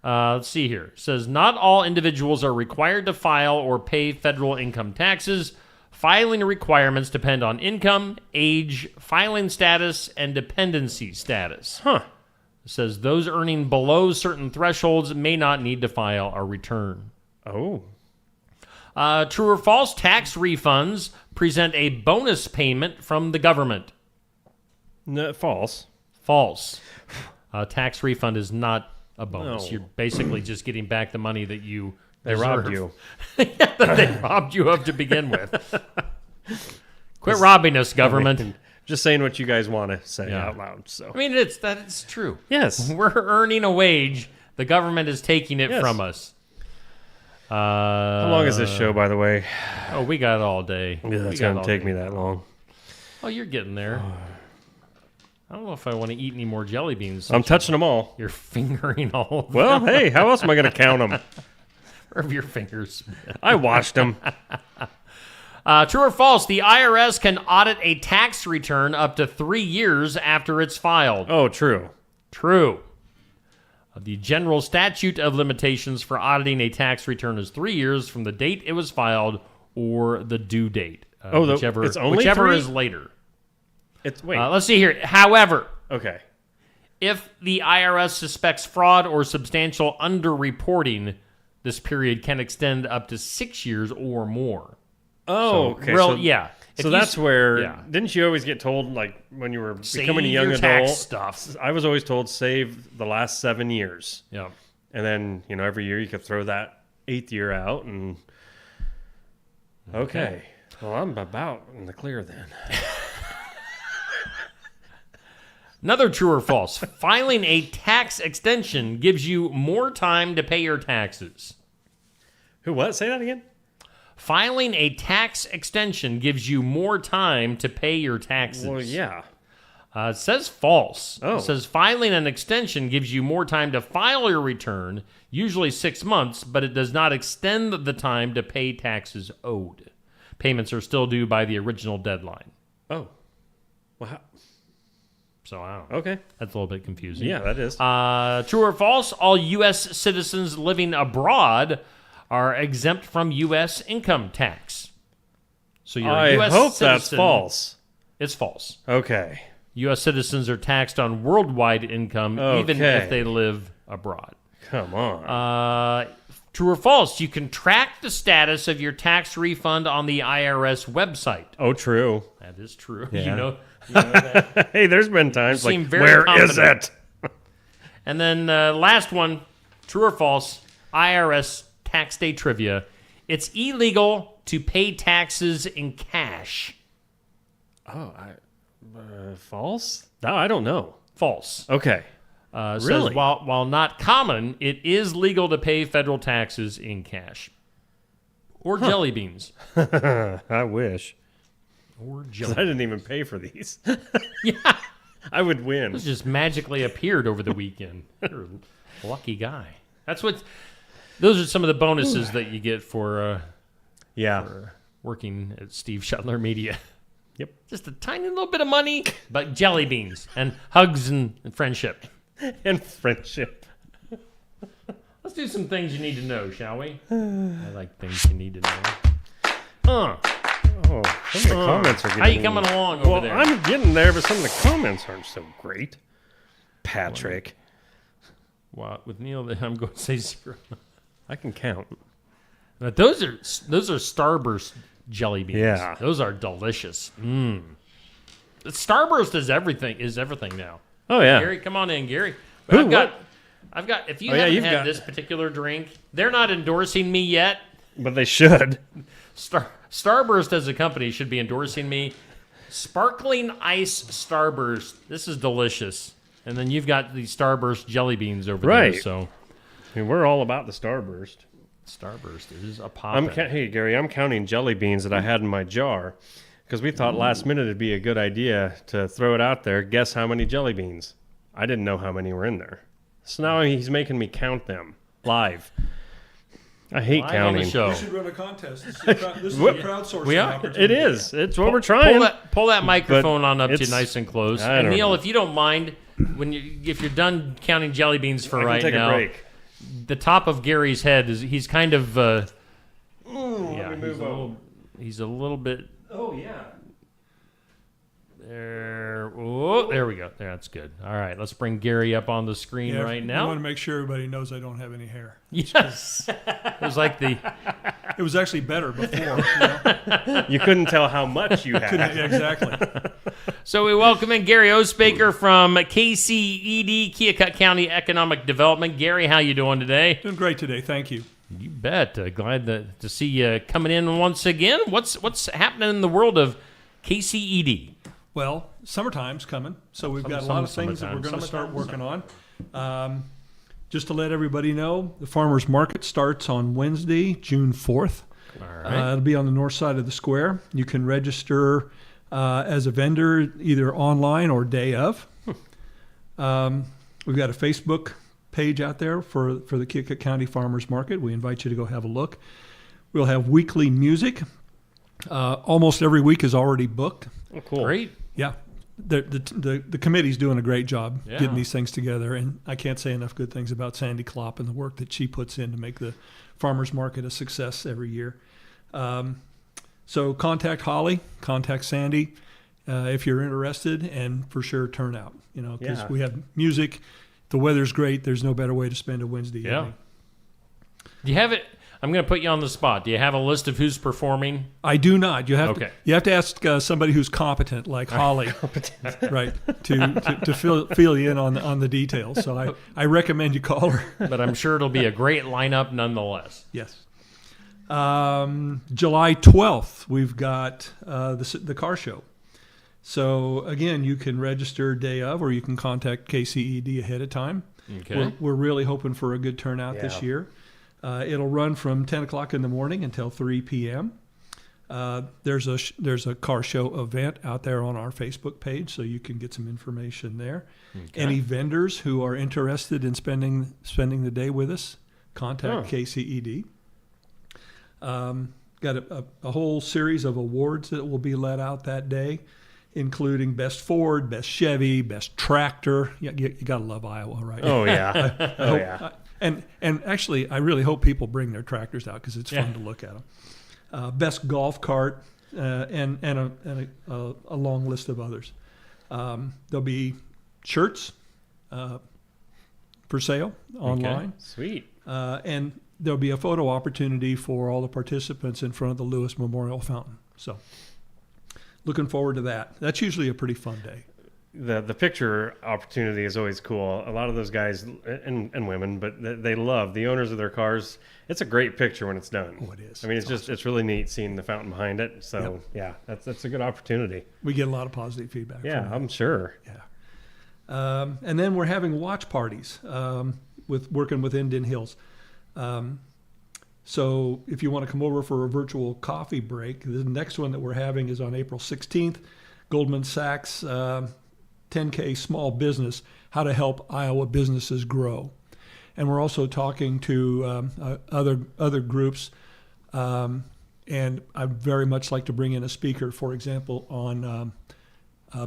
Let's see here. It says not all individuals are required to file or pay federal income taxes. Filing requirements depend on income, age, filing status, and dependency status. Huh. It says those earning below certain thresholds may not need to file a return. Oh. True or false? Tax refunds present a bonus payment from the government. No, false. False. Tax refund is not a bonus. No. You're basically just getting back the money that you They robbed you. that they robbed you of to begin with. Quit robbing us, government. Just saying what you guys want to say out loud. So I mean, it's true. Yes. We're earning a wage. The government is taking it from us. How long is this show, by the way? Oh, we got all day. Yeah, that's going to take me that long. Oh, you're getting there. I don't know if I want to eat any more jelly beans. I'm touching them all. You're fingering all of them. Well, hey, how else am I going to count them? Wherever your fingers. I washed them. True or false? The IRS can audit a tax return up to 3 years after it's filed. Oh, true. True. The general statute of limitations for auditing a tax return is 3 years from the date it was filed or the due date. Whichever it's only whichever 3? is later. Wait. Let's see here. However, okay. If the IRS suspects fraud or substantial underreporting, this period can extend up to 6 years or more. Oh, okay. So that's where, didn't you always get told, like, when you were becoming a young adult? Tax stuff. I was always told, save the last 7 years. Yeah. And then, every year you could throw that 8th year out and... Okay. Well, I'm about in the clear then. Another true or false. Filing a tax extension gives you more time to pay your taxes. What? Say that again? Filing a tax extension gives you more time to pay your taxes. Well, yeah. It says false. Oh. It says filing an extension gives you more time to file your return, usually 6 months, but it does not extend the time to pay taxes owed. Payments are still due by the original deadline. Oh. Well, so I don't know. Okay. That's a little bit confusing. Yeah, that is. True or false? All U.S. citizens living abroad are exempt from U.S. income tax. So you're a U.S. hope citizen. That's false. It's false. Okay. U.S. citizens are taxed on worldwide income, even if they live abroad. Come on. True or false? You can track the status of your tax refund on the IRS website. Oh, true. That is true. Yeah. You know that. Hey, there's been times like, very where confident. is it? And then last one, true or false? IRS tax day trivia. It's illegal to pay taxes in cash. Oh, false? No, I don't know. False. Okay. Really? Says, while not common, it is legal to pay federal taxes in cash. Or jelly beans. I wish. Or Because jelly I didn't even pay for these. Yeah. I would win. This just magically appeared over the weekend. You're a lucky guy. Those are some of the bonuses that you get for working at Steve Shuttler Media. Yep. Just a tiny little bit of money, but jelly beans and hugs and friendship. And friendship. Let's do some things you need to know, shall we? I like things you need to know. Oh, some of the comments are getting... How you coming along over there? Well, I'm getting there, but some of the comments aren't so great. Patrick. Well, with Neil, I'm going to say 0. I can count. But those are Starburst jelly beans. Yeah. Those are delicious. Starburst is everything now. Oh, yeah. Gary, come on in, Gary. Who, I've got. If you haven't had this particular drink, they're not endorsing me yet. But they should. Starburst as a company should be endorsing me. Sparkling Ice Starburst. This is delicious. And then you've got the Starburst jelly beans over there. So, I mean, we're all about the Starburst. Starburst is a pop. Hey, Gary, I'm counting jelly beans that I had in my jar because we thought last minute it'd be a good idea to throw it out there. Guess how many jelly beans? I didn't know how many were in there. So now he's making me count them live. I hate counting. We should run a contest. This is a crowdsourcing opportunity. It is. It's what we're trying. Pull that microphone on up to you nice and close. And Neil, if you don't mind, if you're done counting jelly beans for right now, a break. The top of Gary's head he's kind of let me move over. He's a little bit. Oh yeah. There we go. That's good. All right, let's bring Gary up on the screen right now. I want to make sure everybody knows I don't have any hair. Yes. It was like It was actually better before. You couldn't tell how much you had. Exactly. So we welcome in Gary Osbaker from KCED, Keokuk County Economic Development. Gary, how you doing today? Doing great today. Thank you. You bet. Glad to see you coming in once again. What's happening in the world of KCED? Well, summertime's coming, so we've got a lot of things that we're going to start working on. Just to let everybody know, the farmers market starts on Wednesday, June 4th. All right. It'll be on the north side of the square. You can register as a vendor either online or day of. We've got a Facebook page out there for the Keokuk County Farmers Market. We invite you to go have a look. We'll have weekly music. Almost every week is already booked. Oh, cool. Great. Yeah. The committee's doing a great job getting these things together, and I can't say enough good things about Sandy Klopp and the work that she puts in to make the farmers market a success every year. So contact Holly, contact Sandy if you're interested, and for sure turn out. Because we have music, the weather's great. There's no better way to spend a Wednesday evening. Do you have it? I'm going to put you on the spot. Do you have a list of who's performing? I do not. You have to ask somebody who's competent, like Holly, right, to fill you in on the details. So I recommend you call her. But I'm sure it'll be a great lineup nonetheless. Yes. July 12th, we've got the car show. So again, you can register day of, or you can contact KCED ahead of time. Okay. We're really hoping for a good turnout this year. It'll run from 10 o'clock in the morning until 3 p.m. There's a car show event out there on our Facebook page, so you can get some information there. Okay. Any vendors who are interested in spending the day with us, contact KCED. Got a whole series of awards that will be let out that day, including Best Ford, Best Chevy, Best Tractor. You got to love Iowa, right? Oh, yeah. And actually, I really hope people bring their tractors out because it's fun to look at them. Best golf cart, and a long list of others. There'll be shirts for sale online. Okay. Sweet. And there'll be a photo opportunity for all the participants in front of the Lewis Memorial Fountain. So looking forward to that. That's usually a pretty fun day. The picture opportunity is always cool. A lot of those guys and women, but they love the owners of their cars. It's a great picture when it's done. Oh, it is. I mean, it's really neat seeing the fountain behind it. So that's a good opportunity. We get a lot of positive feedback. Yeah, I'm sure. Yeah. And then we're having watch parties working with Indian Hills. So if you want to come over for a virtual coffee break, the next one that we're having is on April 16th. Goldman Sachs 10K Small Business, How to Help Iowa Businesses Grow. And we're also talking to other groups. And I'd very much like to bring in a speaker, for example, on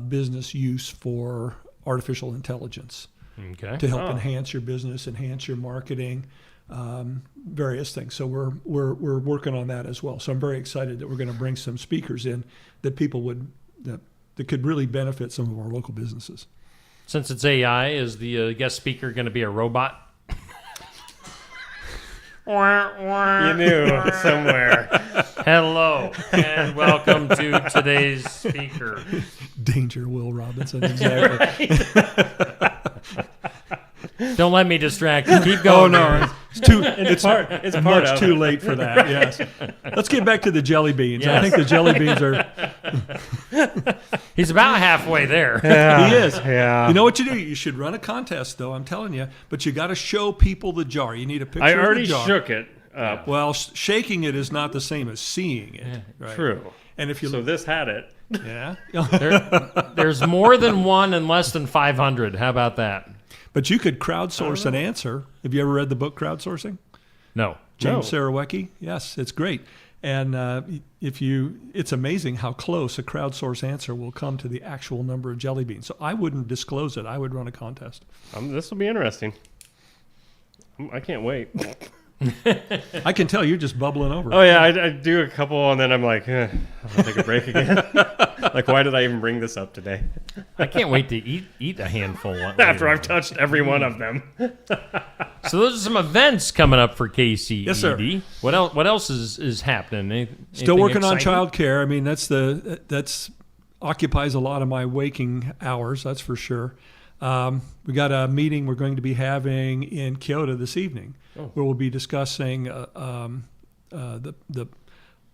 business use for artificial intelligence. Okay. To help enhance your business, enhance your marketing, various things. So we're working on that as well. So I'm very excited that we're going to bring some speakers in that people that could really benefit some of our local businesses. Since it's AI, is the guest speaker going to be a robot? You knew somewhere. Hello, and welcome to today's speaker. Danger, Will Robinson, exactly. Don't let me distract you. Keep going. Oh, no. It's much too late for that, yes. Let's get back to the jelly beans. Yes. I think the jelly beans are... He's about halfway there. Yeah, he is. Yeah. You know what you do? You should run a contest, though, I'm telling you. But you got to show people the jar. You need a picture I of already the jar. shook it up. Well, shaking it is not the same as seeing it. Right? True. And if you So this had it. yeah. There's more than one and less than 500. How about that? But you could crowdsource an answer. Have you ever read the book Crowdsourcing? No. James Sarawecki? Yes, it's great. And it's amazing how close a crowdsource answer will come to the actual number of jelly beans. So I wouldn't disclose it. I would run a contest. This will be interesting. I can't wait. I can tell you're just bubbling over. Oh, yeah, I do a couple, and then I'm like, I'll take a break again. Like, why did I even bring this up today? I can't wait to eat a handful. After I've touched every one of them. So those are some events coming up for KCED. Yes, sir. What else is happening? Still working on exciting? child care. I mean, that's occupies a lot of my waking hours, that's for sure. We got a meeting we're going to be having in Kyoto this evening, where we'll be discussing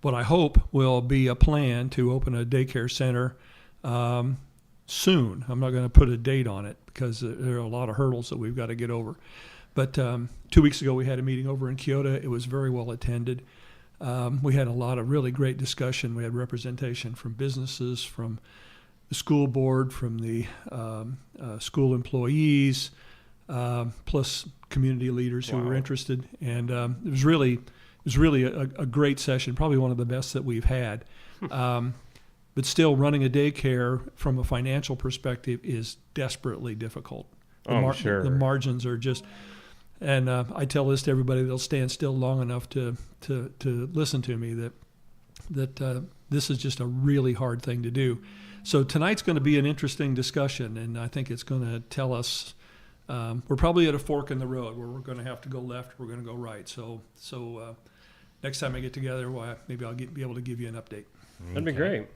what I hope will be a plan to open a daycare center soon. I'm not going to put a date on it because there are a lot of hurdles that we've got to get over. But 2 weeks ago we had a meeting over in Kyoto. It was very well attended. We had a lot of really great discussion. We had representation from businesses, from the school board, from the school employees, plus community leaders who were interested. And it was really a great session, probably one of the best that we've had. But still, running a daycare from a financial perspective is desperately difficult. Sure. The margins are just... And I tell this to everybody that'll stand still long enough to listen to me, that this is just a really hard thing to do. So tonight's going to be an interesting discussion, and I think it's going to tell us we're probably at a fork in the road where we're going to have to go left, we're going to go right. So next time I get together, maybe I'll be able to give you an update. That'd be great.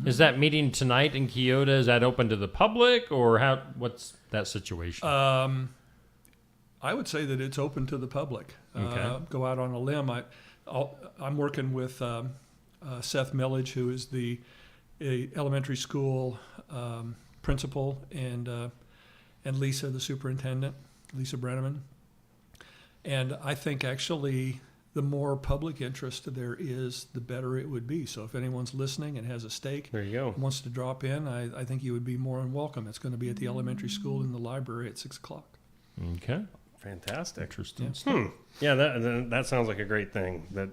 Is that meeting tonight in Kyoto, is that open to the public, or what's that situation? I would say that it's open to the public. Okay. Go out on a limb. I'm working with Seth Millage, who is the elementary school principal, and Lisa, the superintendent, Lisa Brenneman. And I think actually the more public interest there is, the better it would be. So if anyone's listening and has a stake, there you go, wants to drop in, I think you would be more than welcome. It's going to be at the elementary school in the library at 6 o'clock. Okay. Fantastic. Interesting. Yeah, that sounds like a great thing. That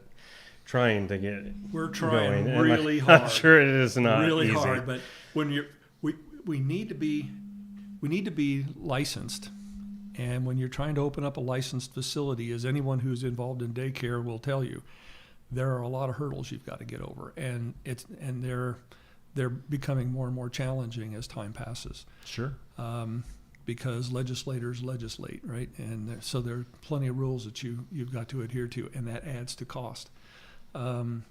trying to get we're trying going. really hard. I'm sure it is not really easy. hard, but when we need to be licensed, and when you're trying to open up a licensed facility, as anyone who's involved in daycare will tell you, there are a lot of hurdles you've got to get over, and they're becoming more and more challenging as time passes. Sure. Because legislators legislate, right? And so there are plenty of rules that you've got to adhere to, and that adds to cost. But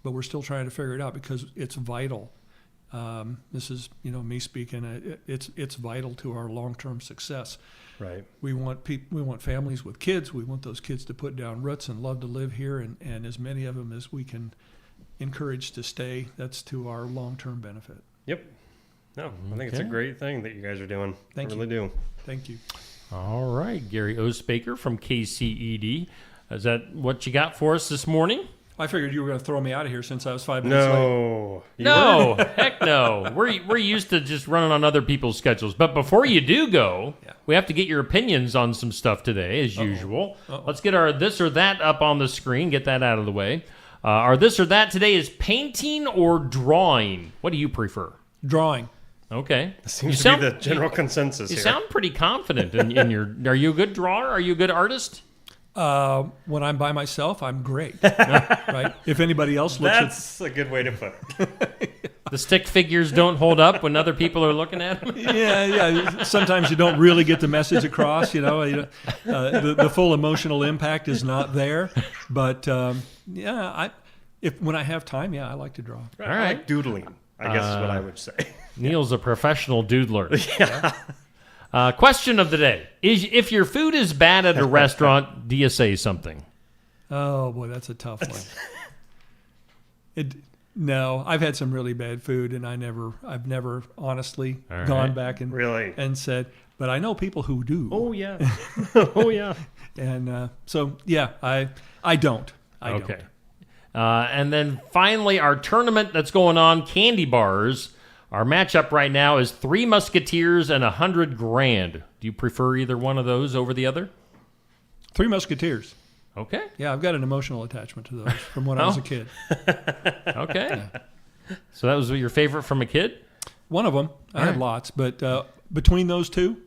we're still trying to figure it out because it's vital. This is, me speaking. It's vital to our long-term success. Right. We want families with kids. We want those kids to put down roots and love to live here, and as many of them as we can encourage to stay. That's to our long-term benefit. Yep. No, I think it's a great thing that you guys are doing. Thank you. I really do. Thank you. All right, Gary Osbaker from KCED. Is that what you got for us this morning? I figured you were going to throw me out of here since I was 5 minutes late. No, heck no. We're used to just running on other people's schedules. But before you do go, we have to get your opinions on some stuff today, as usual. Let's get our this or that up on the screen. Get that out of the way. Our this or that today is painting or drawing. What do you prefer? Drawing. Okay. That seems to be the general consensus here. You here. sound pretty confident in your... Are you a good drawer? Are you a good artist? When I'm by myself, I'm great. Right? If anybody else looks That's a good way to put it. The stick figures don't hold up when other people are looking at them? Yeah. Sometimes you don't really get the message across, the full emotional impact is not there. But, when I have time, yeah, I like to draw. Right. I like doodling, I guess is what I would say. Neil's a professional doodler. Yeah. Question of the day. If your food is bad at a restaurant, do you say something? Oh, boy, that's a tough one. No, I've had some really bad food, and I've never honestly gone back and said, but I know people who do. Oh, yeah. Oh, yeah. And so, yeah, I don't. Okay. And then finally, our tournament that's going on, Candy Bars. Our matchup right now is 3 Musketeers and $100,000. Do you prefer either one of those over the other? 3 Musketeers. Okay. Yeah, I've got an emotional attachment to those from when I was a kid. Okay. Yeah. So that was your favorite from a kid? One of them. I had lots, but between those two,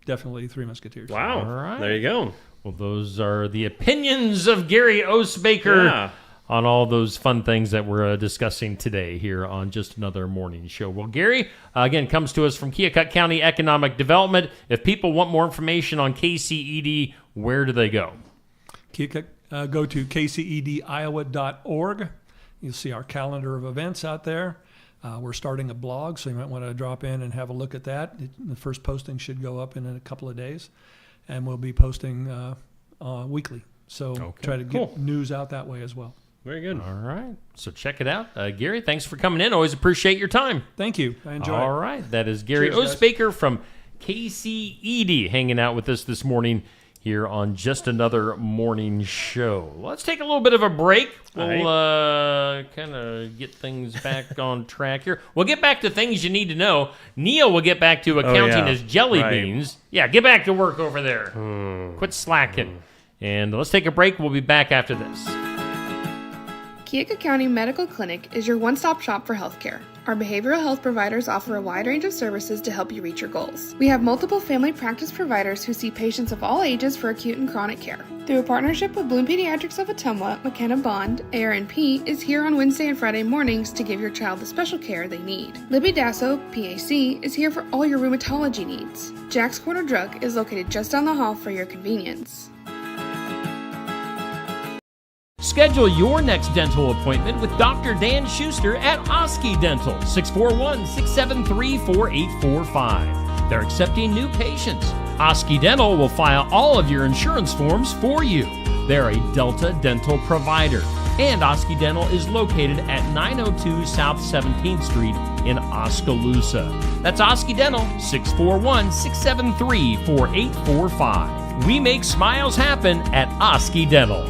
definitely 3 Musketeers. Wow. All right. There you go. Well, those are the opinions of Gary Osbaker on all those fun things that we're discussing today here on Just Another Morning Show. Well, Gary, again, comes to us from Keokuk County Economic Development. If people want more information on KCED, where do they go? Keokuk, go to kcediowa.org. You'll see our calendar of events out there. We're starting a blog, so you might want to drop in and have a look at that. The first posting should go up in a couple of days, and we'll be posting weekly. So try to get news out that way as well. Very good. All right. So check it out. Gary, thanks for coming in. Always appreciate your time. Thank you. I enjoy it. All right. That is Gary Osbaker from KCED hanging out with us this morning here on Just Another Morning Show. Let's take a little bit of a break. We'll kind of get things back on track here. We'll get back to things you need to know. Neil will get back to accounting as jelly beans. Yeah, get back to work over there. Quit slacking. And let's take a break. We'll be back after this. Keokuk County Medical Clinic is your one-stop shop for healthcare. Our behavioral health providers offer a wide range of services to help you reach your goals. We have multiple family practice providers who see patients of all ages for acute and chronic care. Through a partnership with Bloom Pediatrics of Ottumwa, McKenna Bond, ARNP is here on Wednesday and Friday mornings to give your child the special care they need. Libby Dasso, PAC, is here for all your rheumatology needs. Jack's Corner Drug is located just down the hall for your convenience. Schedule your next dental appointment with Dr. Dan Schuster at Osky Dental, 641-673-4845. They're accepting new patients. Osky Dental will file all of your insurance forms for you. They're a Delta dental provider. And Osky Dental is located at 902 South 17th Street in Oskaloosa. That's Osky Dental, 641-673-4845. We make smiles happen at Osky Dental.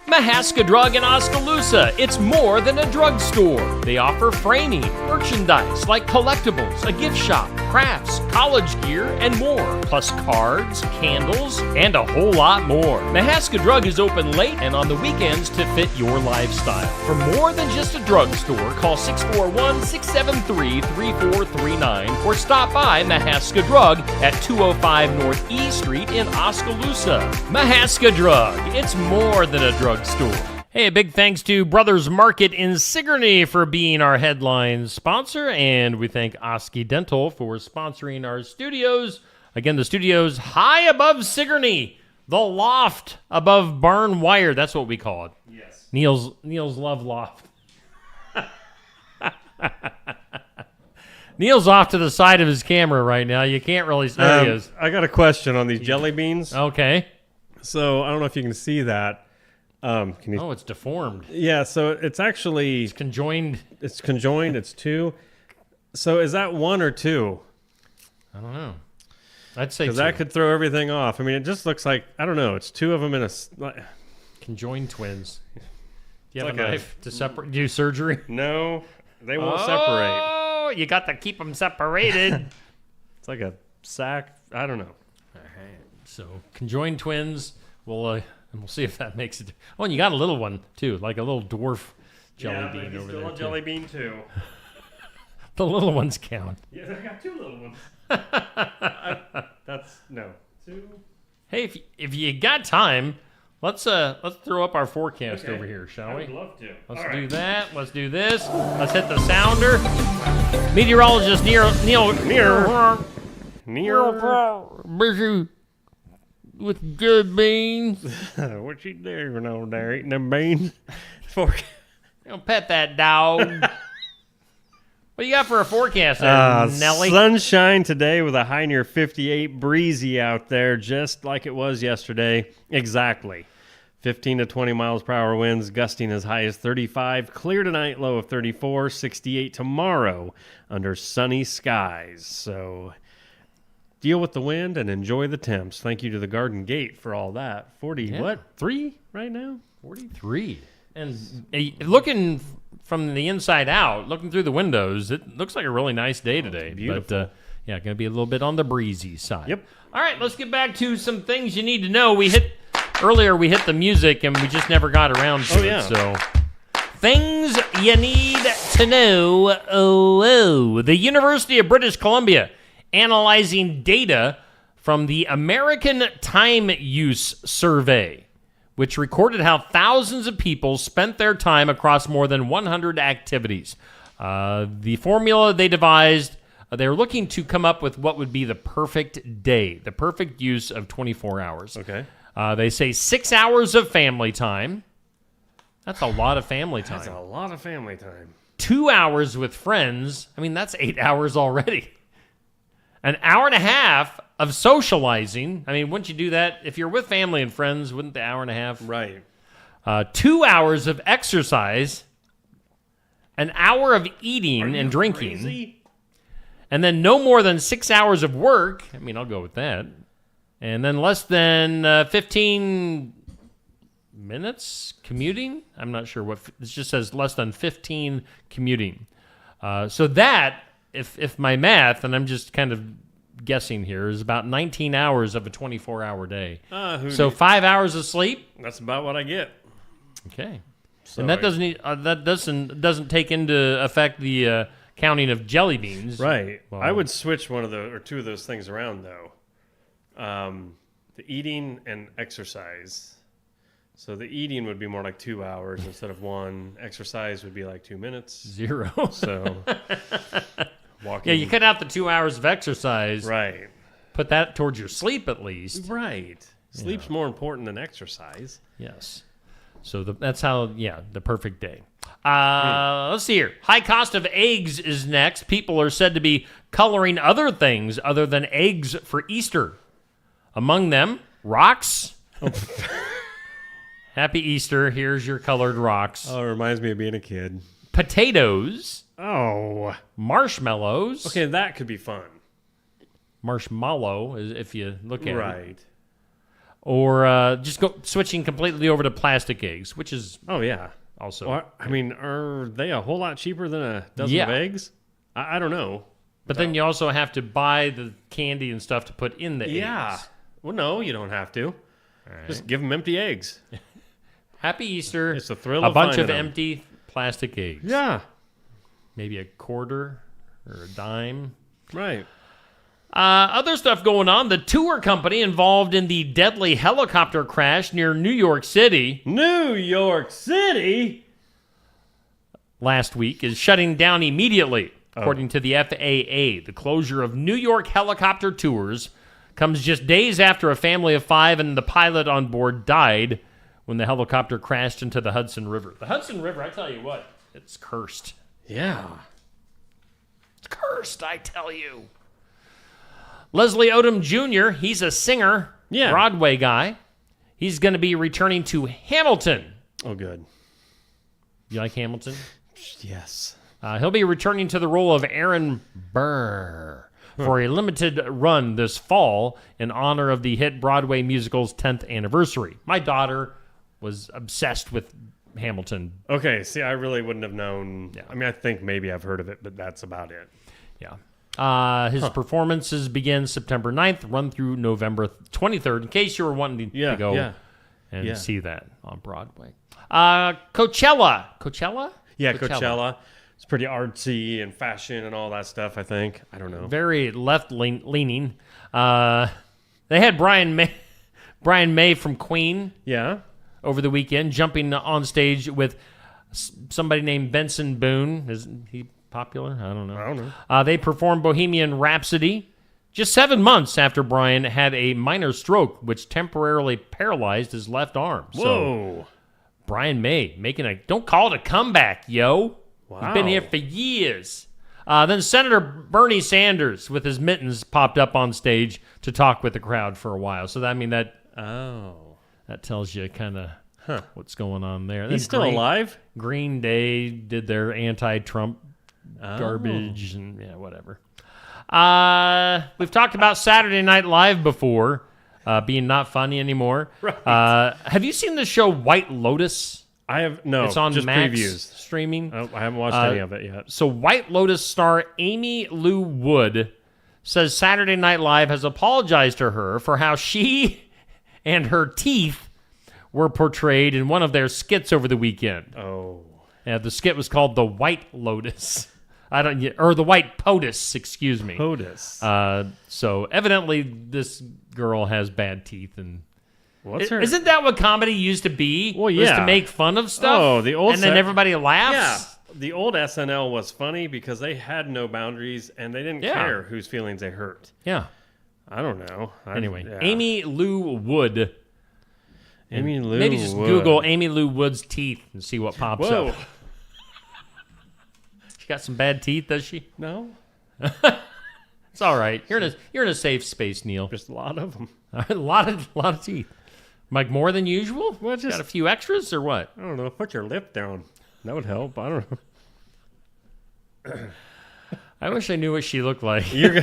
Mahaska Drug in Oskaloosa. It's more than a drugstore. They offer framing, merchandise like collectibles, a gift shop, crafts, college gear, and more. Plus cards, candles, and a whole lot more. Mahaska Drug is open late and on the weekends to fit your lifestyle. For more than just a drugstore, call 641-673-3439 or stop by Mahaska Drug at 205 North E Street in Oskaloosa. Mahaska Drug. It's more than a drugstore. Hey, a big thanks to Brothers Market in Sigourney for being our headline sponsor, and we thank Osky Dental for sponsoring our studios. Again, the studios high above Sigourney, the loft above Barn Wire. That's what we call it. Yes. Neil's love loft. Neil's off to the side of his camera right now. You can't really see. There he is. I got a question on these jelly beans. Okay. So I don't know if you can see that. Oh, it's deformed. Yeah, so it's actually... It's conjoined. It's conjoined. It's 2. So is that 1 or 2? I don't know. I'd say 2. Because that could throw everything off. I mean, it just looks like, I don't know, it's 2 of them in a... Conjoined twins. Do you have a knife to separate? Do surgery? No, they won't separate. Oh, you got to keep them separated. It's like a sack. I don't know. All right. So conjoined twins. We'll see if that makes it. Oh, and you got a little one too, like a little dwarf jelly bean over there. Still a jelly bean too. The little ones count. Yeah, I got 2 little ones. That's no 2. Hey, if you got time, let's throw up our forecast over here, shall we? I'd love to. Let's do that. Let's do this. Let's hit the sounder. Meteorologist Neil busy with good beans. What you doing over there? Eating them beans? Pet that dog. What you got for a forecast there, Nelly? Sunshine today with a high near 58, breezy out there, just like it was yesterday. Exactly. 15 to 20 miles per hour winds, gusting as high as 35. Clear tonight, low of 34. 68 tomorrow under sunny skies. So deal with the wind and enjoy the temps. Thank you to the Garden Gate for all that. 3 right now? 43. And looking from the inside out, looking through the windows, it looks like a really nice day today. Beautiful. But, going to be a little bit on the breezy side. Yep. All right, let's get back to some things you need to know. Earlier we hit the music, and we just never got around to it. So, things you need to know. The University of British Columbia analyzing data from the American Time Use Survey, which recorded how thousands of people spent their time across more than 100 activities. The formula they devised, they're looking to come up with what would be the perfect day, the perfect use of 24 hours. Okay. They say 6 hours of family time. That's a lot of family time. That's a lot of family time. 2 hours with friends. I mean, that's 8 hours already. An hour and a half of socializing. I mean, wouldn't you do that? If you're with family and friends, wouldn't the hour and a half? Right. 2 hours of exercise. An hour of eating and drinking. Crazy? And then no more than 6 hours of work. I mean, I'll go with that. And then less than 15 minutes commuting. I'm not sure what. It just says less than 15 commuting. So that, if my math, and I'm just kind of guessing here, is about 19 hours of a 24-hour day. So 5 hours of sleep. That's about what I get. Okay. So and that doesn't take into effect the counting of jelly beans. Right. Well, I would switch one of the or two of those things around though. The eating and exercise. So the eating would be more like 2 hours instead of 1. Exercise would be like 2 minutes. 0. So walking. Yeah, you cut out the 2 hours of exercise. Right. Put that towards your sleep at least. Right. Sleep's more important than exercise. Yes. So that's how, the perfect day. Let's see here. High cost of eggs is next. People are said to be coloring other things other than eggs for Easter. Among them, rocks. Happy Easter. Here's your colored rocks. Oh, it reminds me of being a kid. Potatoes. Oh. Marshmallows. Okay, that could be fun. Marshmallow, if you look at it. Right. Or just switching completely over to plastic eggs, which is also. Well, I mean, are they a whole lot cheaper than a dozen of eggs? I don't know. But then you also have to buy the candy and stuff to put in the eggs. Yeah. Well, no, you don't have to. Right. Just give them empty eggs. Happy Easter. It's the thrill of a bunch of them. empty plastic eggs. Yeah. Maybe a quarter or a dime. Right. Other stuff going on. The tour company involved in the deadly helicopter crash near New York City. New York City? Last week is shutting down immediately, according to the FAA. The closure of New York helicopter tours comes just days after a family of 5 and the pilot on board died when the helicopter crashed into the Hudson River. The Hudson River, I tell you what, it's cursed. Yeah. It's cursed, I tell you. Leslie Odom Jr., he's a singer, Broadway guy. He's going to be returning to Hamilton. Oh, good. You like Hamilton? Yes. He'll be returning to the role of Aaron Burr for a limited run this fall in honor of the hit Broadway musical's 10th anniversary. My daughter was obsessed with Hamilton. Okay, see, I really wouldn't have known. Yeah. I mean, I think maybe I've heard of it, but that's about it. Yeah. His performances begin September 9th, run through November 23rd, in case you were wanting to go and see that on Broadway. Coachella. Coachella? Yeah, Coachella. It's pretty artsy and fashion and all that stuff, I think. I don't know. Very left-leaning. They had Brian May from Queen over the weekend, jumping on stage with somebody named Benson Boone. Is he popular? I don't know. They performed Bohemian Rhapsody just 7 months after Brian had a minor stroke, which temporarily paralyzed his left arm. Whoa. So Brian May don't call it a comeback, yo. Wow. He's been here for years. Then Senator Bernie Sanders with his mittens popped up on stage to talk with the crowd for a while. So that tells you kind of what's going on there. He's still alive? Green Day did their anti-Trump garbage and whatever. We've talked about Saturday Night Live before being not funny anymore. Right. Have you seen the show White Lotus? I have no. It's on just Max previews streaming. Oh, I haven't watched any of it yet. So White Lotus star Amy Lou Wood says Saturday Night Live has apologized to her for how she and her teeth were portrayed in one of their skits over the weekend. Oh. Yeah, the skit was called The White Lotus. Or The White POTUS, excuse me. POTUS. So evidently this girl has bad teeth and Isn't that what comedy used to be? Well, Was yeah. to make fun of stuff? Oh, the old and then everybody laughs? Yeah. The old SNL was funny because they had no boundaries and they didn't care whose feelings they hurt. Yeah. I don't know. Anyway, Amy Lou Wood. Amy Lou Maybe just Wood. Google Amy Lou Wood's teeth and see what pops up. She got some bad teeth, does she? No. It's all right. You're in a safe space, Neil. Just a lot of them. A lot of teeth. Like more than usual? Well, just got a few extras or what? I don't know. Put your lip down. That would help. I don't know. I wish I knew what she looked like. You're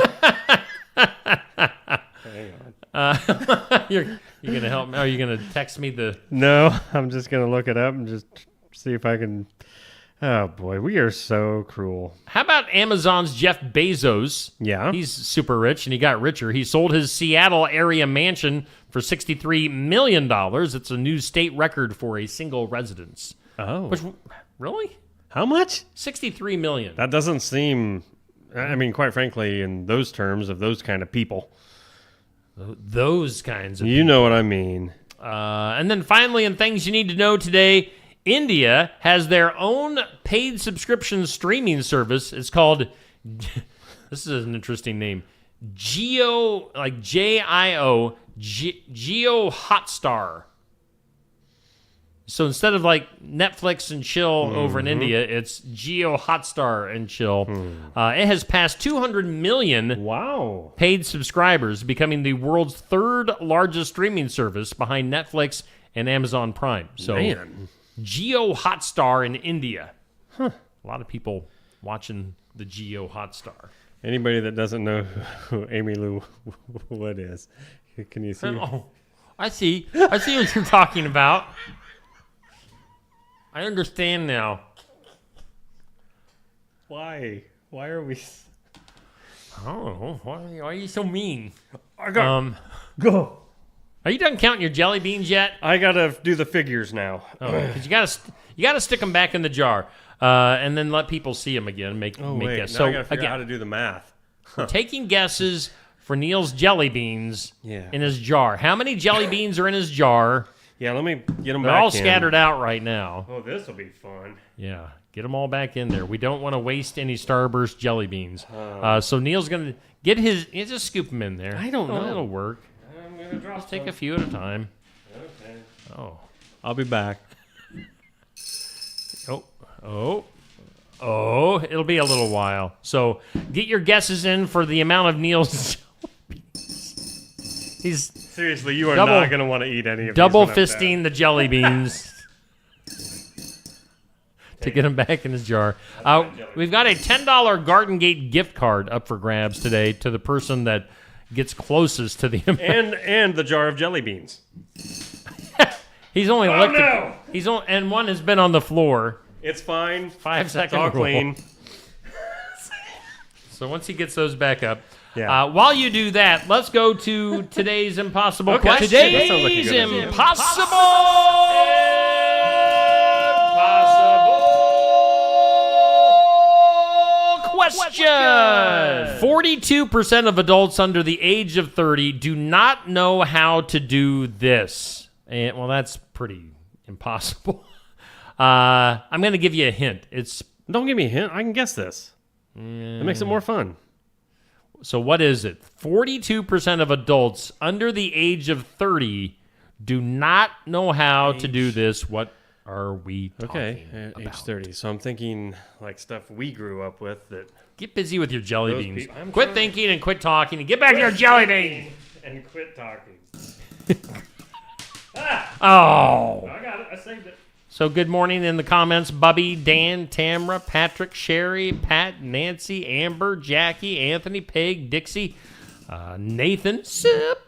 you're gonna help me? Are you gonna text me the? No, I'm just gonna look it up and just see if I can. Oh boy, we are so cruel. How about Amazon's Jeff Bezos? Yeah, he's super rich and he got richer. He sold his Seattle area mansion for $63 million. It's a new state record for a single residence. Oh, really? How much? $63 million. That doesn't seem. I mean, quite frankly, in those terms of those kind of people. Those kinds of You know what I mean. And then finally, in things you need to know today, India has their own paid subscription streaming service. It's called, this is an interesting name, Geo, like Jio, Geo Hotstar. So instead of like Netflix and chill over in India, it's Geo Hotstar and chill. It has passed 200 million paid subscribers, becoming the world's third largest streaming service behind Netflix and Amazon Prime. So Geo Hotstar in India. A lot of people watching the Geo Hotstar. Anybody that doesn't know who Amy Lou Wood is, can you see? Oh, I see what you're talking about. I understand now. Why? Why are we? I don't know. Why are you so mean? Go. Are you done counting your jelly beans yet? I gotta do the figures now. Oh, because you gotta stick them back in the jar, and then let people see them again. Make guesses. Now I gotta figure out how to do the math. We're taking guesses for Neil's jelly beans in his jar. How many jelly beans are in his jar? Yeah, let me get them They're back all in. scattered out right now. Oh, this will be fun. Yeah, get them all back in there. We don't want to waste any Starburst jelly beans. So Neil's going to get his... just scoop them in there. I don't know. It'll work. I'm going to drop Just take a few at a time. Okay. Oh. I'll be back. Oh, it'll be a little while. So get your guesses in for the amount of Neil's... He's... Seriously, you are not going to want to eat any of double these. Double fisting the jelly beans to get them back in his jar. We've got a $10 Garden Gate gift card up for grabs today to the person that gets closest to the and the jar of jelly beans. He's only licked it. And one has been on the floor. It's fine. 5 seconds. It's all clean. So once he gets those back up. Yeah. While you do that, let's go to today's impossible question. Today's question. 42% of adults under the age of 30 do not know how to do this. And well, that's pretty impossible. I'm going to give you a hint. Don't give me a hint. I can guess this. It makes it more fun. So what is it? 42% of adults under the age of 30 do not know how to do this. What are we talking age about? 30. So I'm thinking like stuff we grew up with that. Get busy with your jelly Those beans. people- I'm Quit trying. thinking and quit talking and get back to your jelly beans. And quit talking. Oh. I got it. I saved it. So good morning in the comments, Bubby, Dan, Tamra, Patrick, Sherry, Pat, Nancy, Amber, Jackie, Anthony, Peg, Dixie, Nathan, Sip,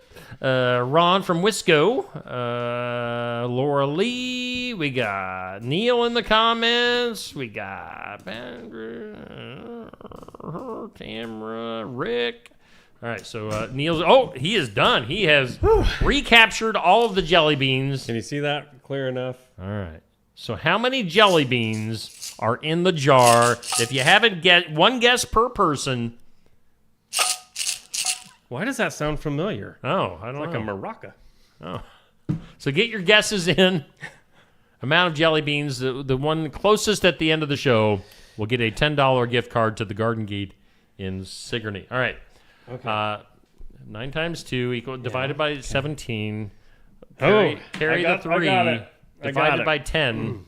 Ron from Wisco, Laura Lee, we got Neil in the comments, we got Andrew, Tamra, Rick. All right, so Neil's, he is done. He has recaptured all of the jelly beans. Can you see that clear enough? All right. So how many jelly beans are in the jar? If you haven't get one guess per person. Why does that sound familiar? Oh, I don't know. Like a maraca. Oh. So get your guesses in. Amount of jelly beans. The one closest at the end of the show will get a $10 gift card to the Garden Gate in Sigourney. All right. Okay. 9 times 2 divided by 17. I Carry got- the I 3. got it. I got Divided it. by 10.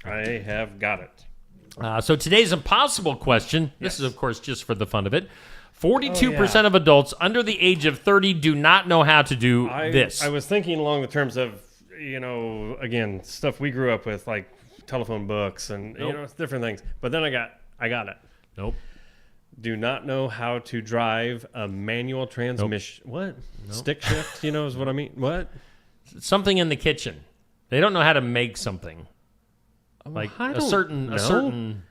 I have got it. So today's impossible question, this is, of course, just for the fun of it. 42% of adults under the age of 30 do not know how to do this. I was thinking along the terms of, again, stuff we grew up with, like telephone books and, different things. But then I got it. Nope. Do not know how to drive a manual transmission. Nope. What? Nope. Stick shift, is what I mean. What? Something in the kitchen. They don't know how to make something. Like a certain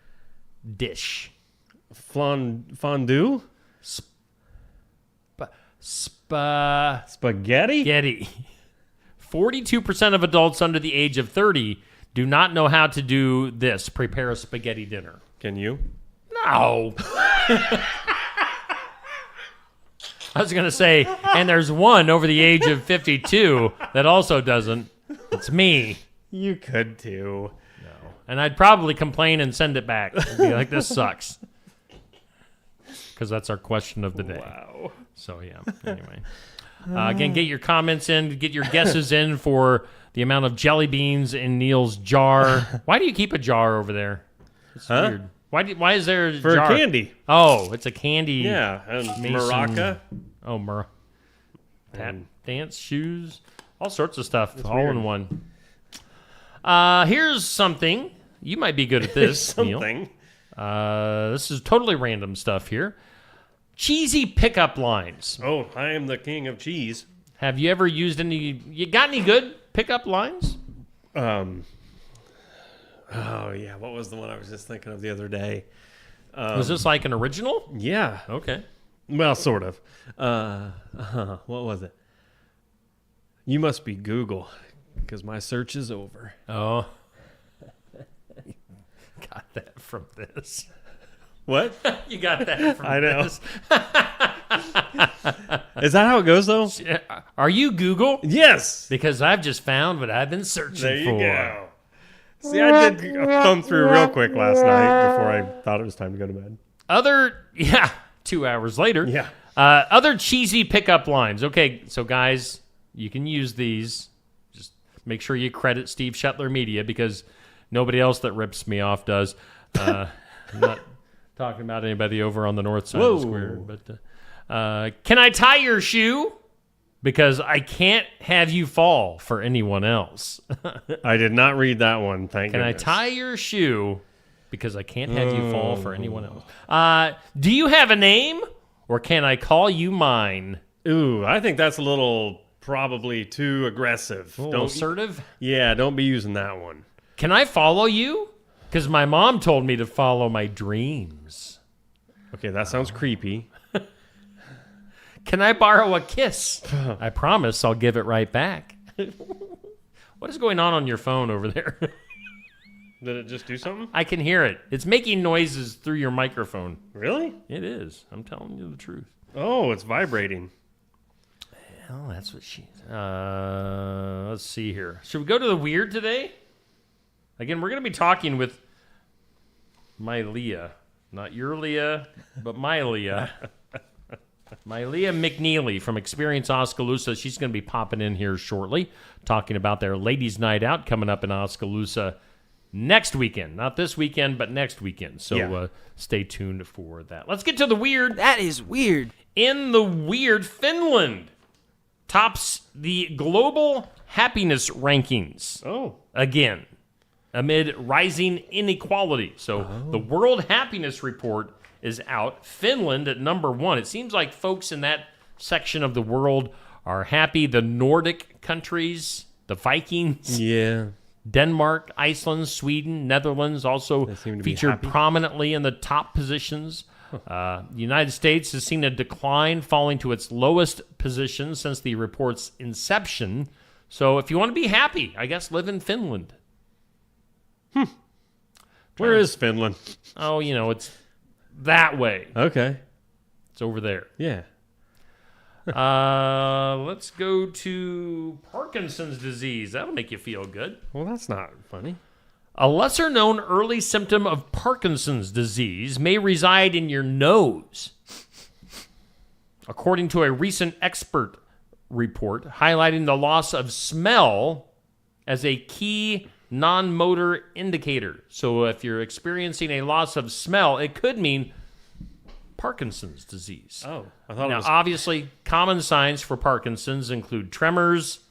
dish. Fondue? Spaghetti? 42% of adults under the age of 30 do not know how to do this. Prepare a spaghetti dinner. Can you? No. I was going to say, and there's one over the age of 52 that also doesn't. It's me. You could too. No. And I'd probably complain and send it back. I'd be like, this sucks. Because that's our question of the day. Wow. So, yeah. Anyway. Again, get your comments in. Get your guesses in for the amount of jelly beans in Neil's jar. Why do you keep a jar over there? It's weird. Why is there a For jar? candy. Oh, it's a candy. Yeah, and maraca. Oh, tap dance shoes, all sorts of stuff, That's all weird. in one. Here's something you might be good at this. Something. Neil. This is totally random stuff here. Cheesy pickup lines. Oh, I am the king of cheese. Have you ever used any? You got any good pickup lines? Oh, yeah. What was the one I was just thinking of the other day? Was this like an original? Yeah. Okay. Well, sort of. What was it? You must be Google, because my search is over. Oh. Got that from this. What? You got that from I know. this. Is that how it goes, though? Are you Google? Yes. Because I've just found what I've been searching There you for. go. See, I did thumb through real quick last night before I thought it was time to go to bed. 2 hours later. Yeah. Other cheesy pickup lines. Okay, so guys, you can use these. Just make sure you credit Steve Shetler Media because nobody else that rips me off does. I'm not talking about anybody over on the north side of the square. But can I tie your shoe? Because I can't have you fall for anyone else. I did not read that one. Thank Can goodness. I tie your shoe? Because I can't have you fall for anyone else. Do you have a name? Or can I call you mine? Ooh, I think that's a little probably too aggressive. A little assertive? Yeah, don't be using that one. Can I follow you? Because my mom told me to follow my dreams. Okay, that sounds creepy. Can I borrow a kiss? I promise I'll give it right back. What is going on your phone over there? Did it just do something? I can hear it. It's making noises through your microphone. Really? It is. I'm telling you the truth. Oh, it's vibrating. Well, that's what she... let's see here. Should we go to the weird today? Again, we're going to be talking with my Leah. Not your Leah, but my Leah. Leah McNeely from Experience Oskaloosa, she's going to be popping in here shortly, talking about their Ladies' Night Out coming up in Oskaloosa next weekend. Not this weekend, but next weekend. So stay tuned for that. Let's get to the weird. That is weird. In the weird, Finland tops the global happiness rankings. Again, amid rising inequality. So the World Happiness Report is out. Finland at number 1. It seems like folks in that section of the world are happy. The Nordic countries, the Vikings, Denmark, Iceland, Sweden, Netherlands also featured prominently in the top positions. The United States has seen a decline, falling to its lowest position since the report's inception. So if you want to be happy, I guess live in Finland. Where is Finland? Oh, it's that way. Okay. It's over there. Yeah. Let's go to Parkinson's disease. That'll make you feel good. Well, that's not funny. A lesser-known early symptom of Parkinson's disease may reside in your nose, according to a recent expert report highlighting the loss of smell as a key non-motor indicator. So if you're experiencing a loss of smell, it could mean Parkinson's disease. Oh, I thought now, it was... obviously, common signs for Parkinson's include tremors,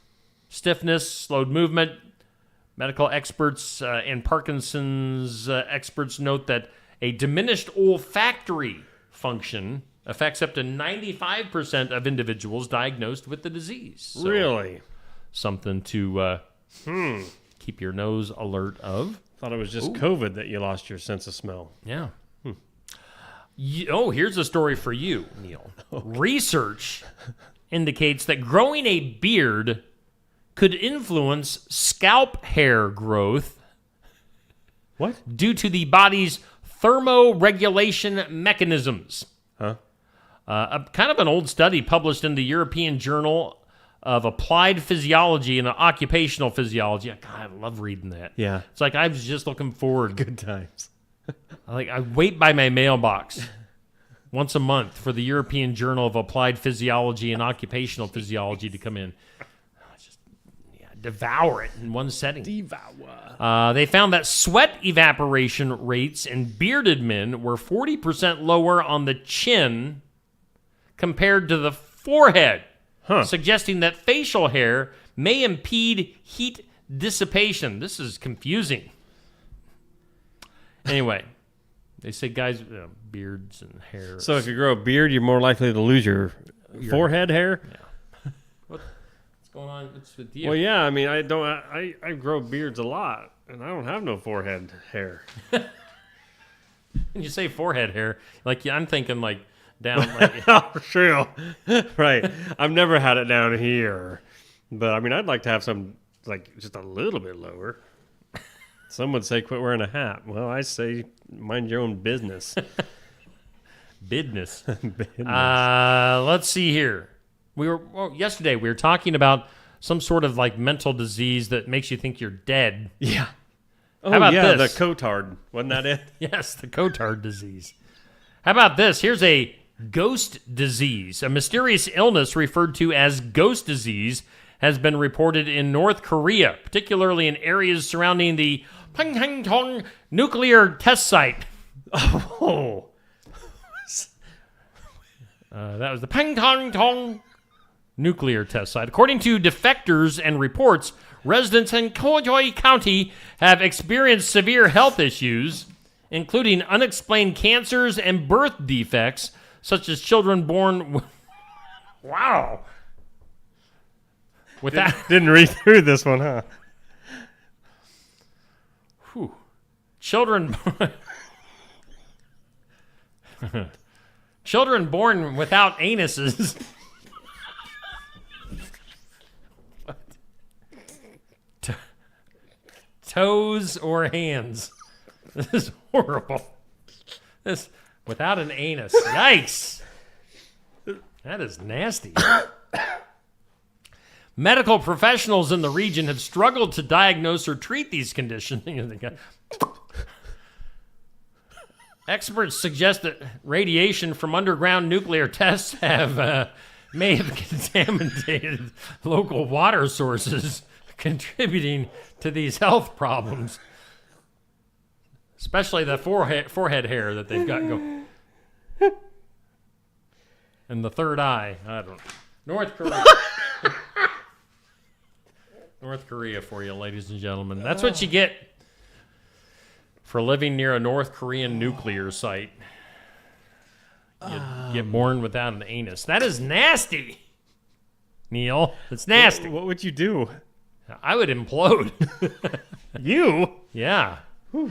stiffness, slowed movement. Medical experts and Parkinson's experts note that a diminished olfactory function affects up to 95% of individuals diagnosed with the disease. So, really? Something to keep your nose alert of. Thought it was just COVID that you lost your sense of smell. Yeah. Here's a story for you, Neil. Research indicates that growing a beard could influence scalp hair growth. What? Due to the body's thermoregulation mechanisms. Huh? Kind of an old study published in the European Journal of Applied Physiology and Occupational Physiology. God, I love reading that. Yeah. It's like I was just looking forward. Good times. I wait by my mailbox once a month for the European Journal of Applied Physiology and Occupational Physiology to come in. Just devour it in one setting. Devour. They found that sweat evaporation rates in bearded men were 40% lower on the chin compared to the forehead, suggesting that facial hair may impede heat dissipation. This is confusing. Anyway, they say guys, beards and hair. So if you grow a beard, you're more likely to lose your forehead hair? Yeah. What's going on? What's with you? Well, yeah, I mean, I grow beards a lot, and I don't have no forehead hair. When you say forehead hair, I'm thinking down Oh, sure. Right. I've never had it down here. But, I mean, I'd like to have some, just a little bit lower. Some would say quit wearing a hat. Well, I say mind your own business. Business. Let's see here. Yesterday we were talking about some sort of mental disease that makes you think you're dead. Yeah. How about this? The Cotard. Wasn't that it? Yes, the Cotard disease. How about this? Here's a ghost disease. A mysterious illness referred to as ghost disease has been reported in North Korea, particularly in areas surrounding the Pangtong nuclear test site. Oh. That was the Pangtong nuclear test site. According to defectors and reports, residents in Kojoy County have experienced severe health issues, including unexplained cancers and birth defects, such as children born... Wow. Didn't read through this one, huh? Whew. Children born without anuses. Toes or hands. This is horrible. This without an anus. Yikes. That is nasty. Medical professionals in the region have struggled to diagnose or treat these conditions. Experts suggest that radiation from underground nuclear tests may have contaminated local water sources, contributing to these health problems, especially the forehead hair that they've got going. And the third eye. I don't know. North Korea. North Korea for you, ladies and gentlemen. That's what you get for living near a North Korean nuclear site. You get born without an anus. That is nasty, Neil. It's nasty. What would you do? I would implode. You? Yeah. Why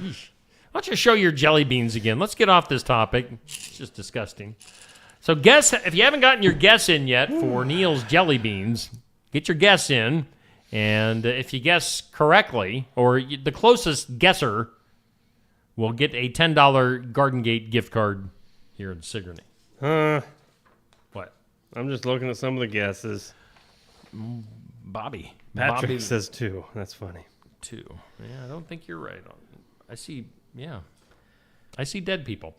don't you show your jelly beans again? Let's get off this topic. It's just disgusting. So guess, if you haven't gotten your guess in yet for Neil's jelly beans, get your guess in. And if you guess correctly, or the closest guesser will get a $10 Garden Gate gift card here in Sigourney. What? I'm just looking at some of the guesses. Bobby. Patrick says 2. That's funny. 2. Yeah, I don't think you're right. I see dead people.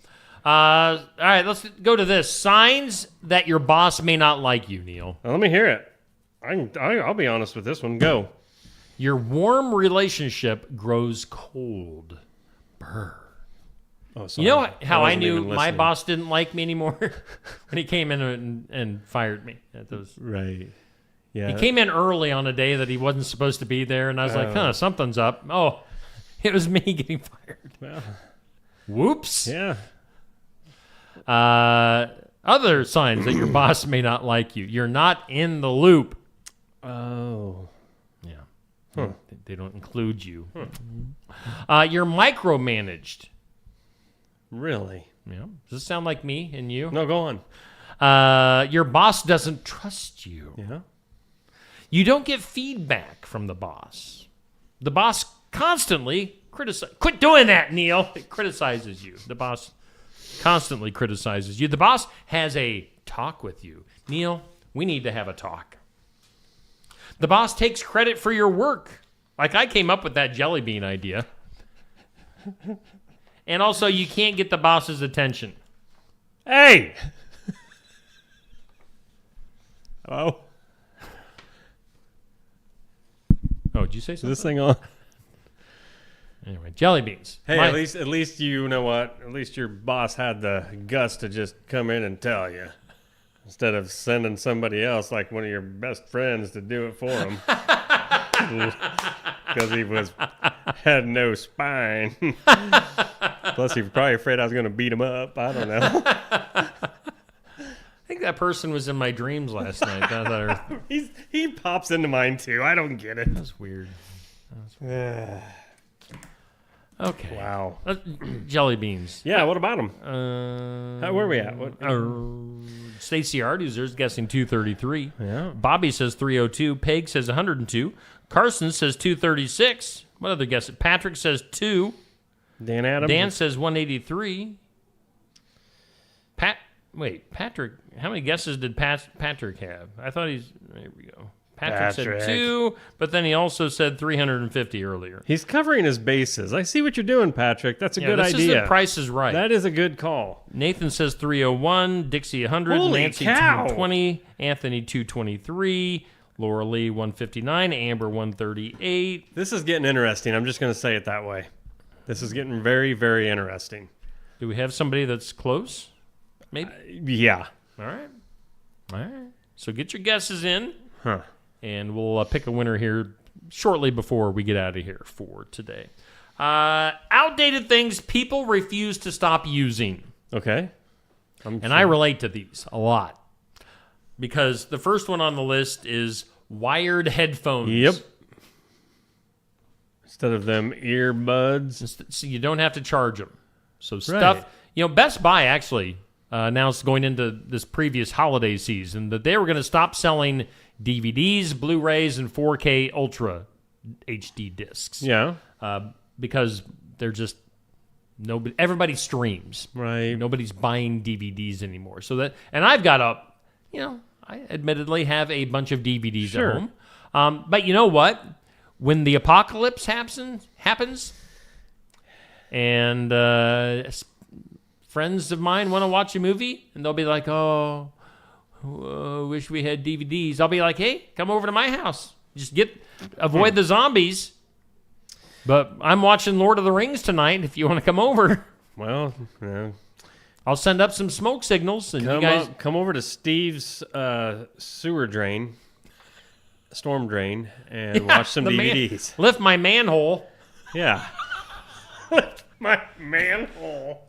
All right, let's go to this. Signs that your boss may not like you, Neil. Well, let me hear it. I'll be honest with this one. Go. Your warm relationship grows cold. Brr. Oh, sorry. You know how I knew even my listening. boss didn't like me anymore? When he came in and fired me at those. Right. Yeah. He came in early on a day that he wasn't supposed to be there, and I was like, something's up. Oh, it was me getting fired. Well, whoops. yeah. Other signs that your boss may not like you. You're not in the loop. Oh. Yeah. Huh. They don't include you. You're micromanaged. Really? Yeah. Does this sound like me and you? No, go on. Your boss doesn't trust you. Yeah. You don't get feedback from the boss. The boss constantly criticizes. Quit doing that, Neil. It criticizes you. The boss constantly criticizes you. The boss has a talk with you. Neil, we need to have a talk. The boss takes credit for your work. Like I came up with that jelly bean idea. And also, you can't get the boss's attention. Hey! Hello? Oh, did you say something? Is this thing on? Anyway, jelly beans. Hey, at least you know what? At least your boss had the guts to just come in and tell you, instead of sending somebody else, like one of your best friends, to do it for him, because he had no spine. Plus, he was probably afraid I was going to beat him up. I don't know. I think that person was in my dreams last night. He pops into mine too. I don't get it. That's weird. Okay. Wow. Jelly beans. Yeah, what about them? Where are we at? Stacey Arduser's guessing 233. Yeah. Bobby says 302. Peg says 102. Carson says 236. What other guesses? Patrick says 2. Dan Adams. Dan says 183. Patrick, how many guesses did Patrick have? I thought there we go. Patrick said 2, but then he also said 350 earlier. He's covering his bases. I see what you're doing, Patrick. That's a good idea. This is the Price is Right. That is a good call. Nathan says 301, Dixie 100, Holy Nancy cow. 220, Anthony 223, Laura Lee 159, Amber 138. This is getting interesting. I'm just going to say it that way. This is getting very, very interesting. Do we have somebody that's close? Maybe? Yeah. All right. So get your guesses in. Huh. And we'll pick a winner here shortly before we get out of here for today. Outdated things people refuse to stop using. Okay. I relate to these a lot. Because the first one on the list is wired headphones. Yep. Instead of them earbuds. So you don't have to charge them. So stuff, Best Buy actually announced going into this previous holiday season that they were going to stop selling DVDs, Blu-rays, and 4K Ultra HD discs. Yeah. Because they're just everybody streams. Right. Nobody's buying DVDs anymore. So and I've got I admittedly have a bunch of DVDs at home. But you know what? When the apocalypse happens, and friends of mine want to watch a movie, and they'll be like, "Oh, wish we had DVDs." I'll be like, "Hey, come over to my house. Just avoid the zombies." But I'm watching Lord of the Rings tonight. If you want to come over, Well, yeah. I'll send up some smoke signals, and you guys come over to Steve's sewer drain, storm drain, and watch some DVDs. Lift my manhole. Yeah. Lift my manhole.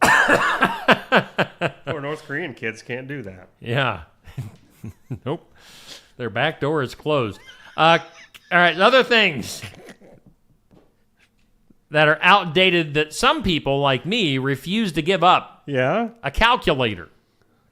Poor North Korean kids can't do that. Yeah. Nope. Their back door is closed. All right, other things that are outdated that some people like me refuse to give up. Yeah? A calculator.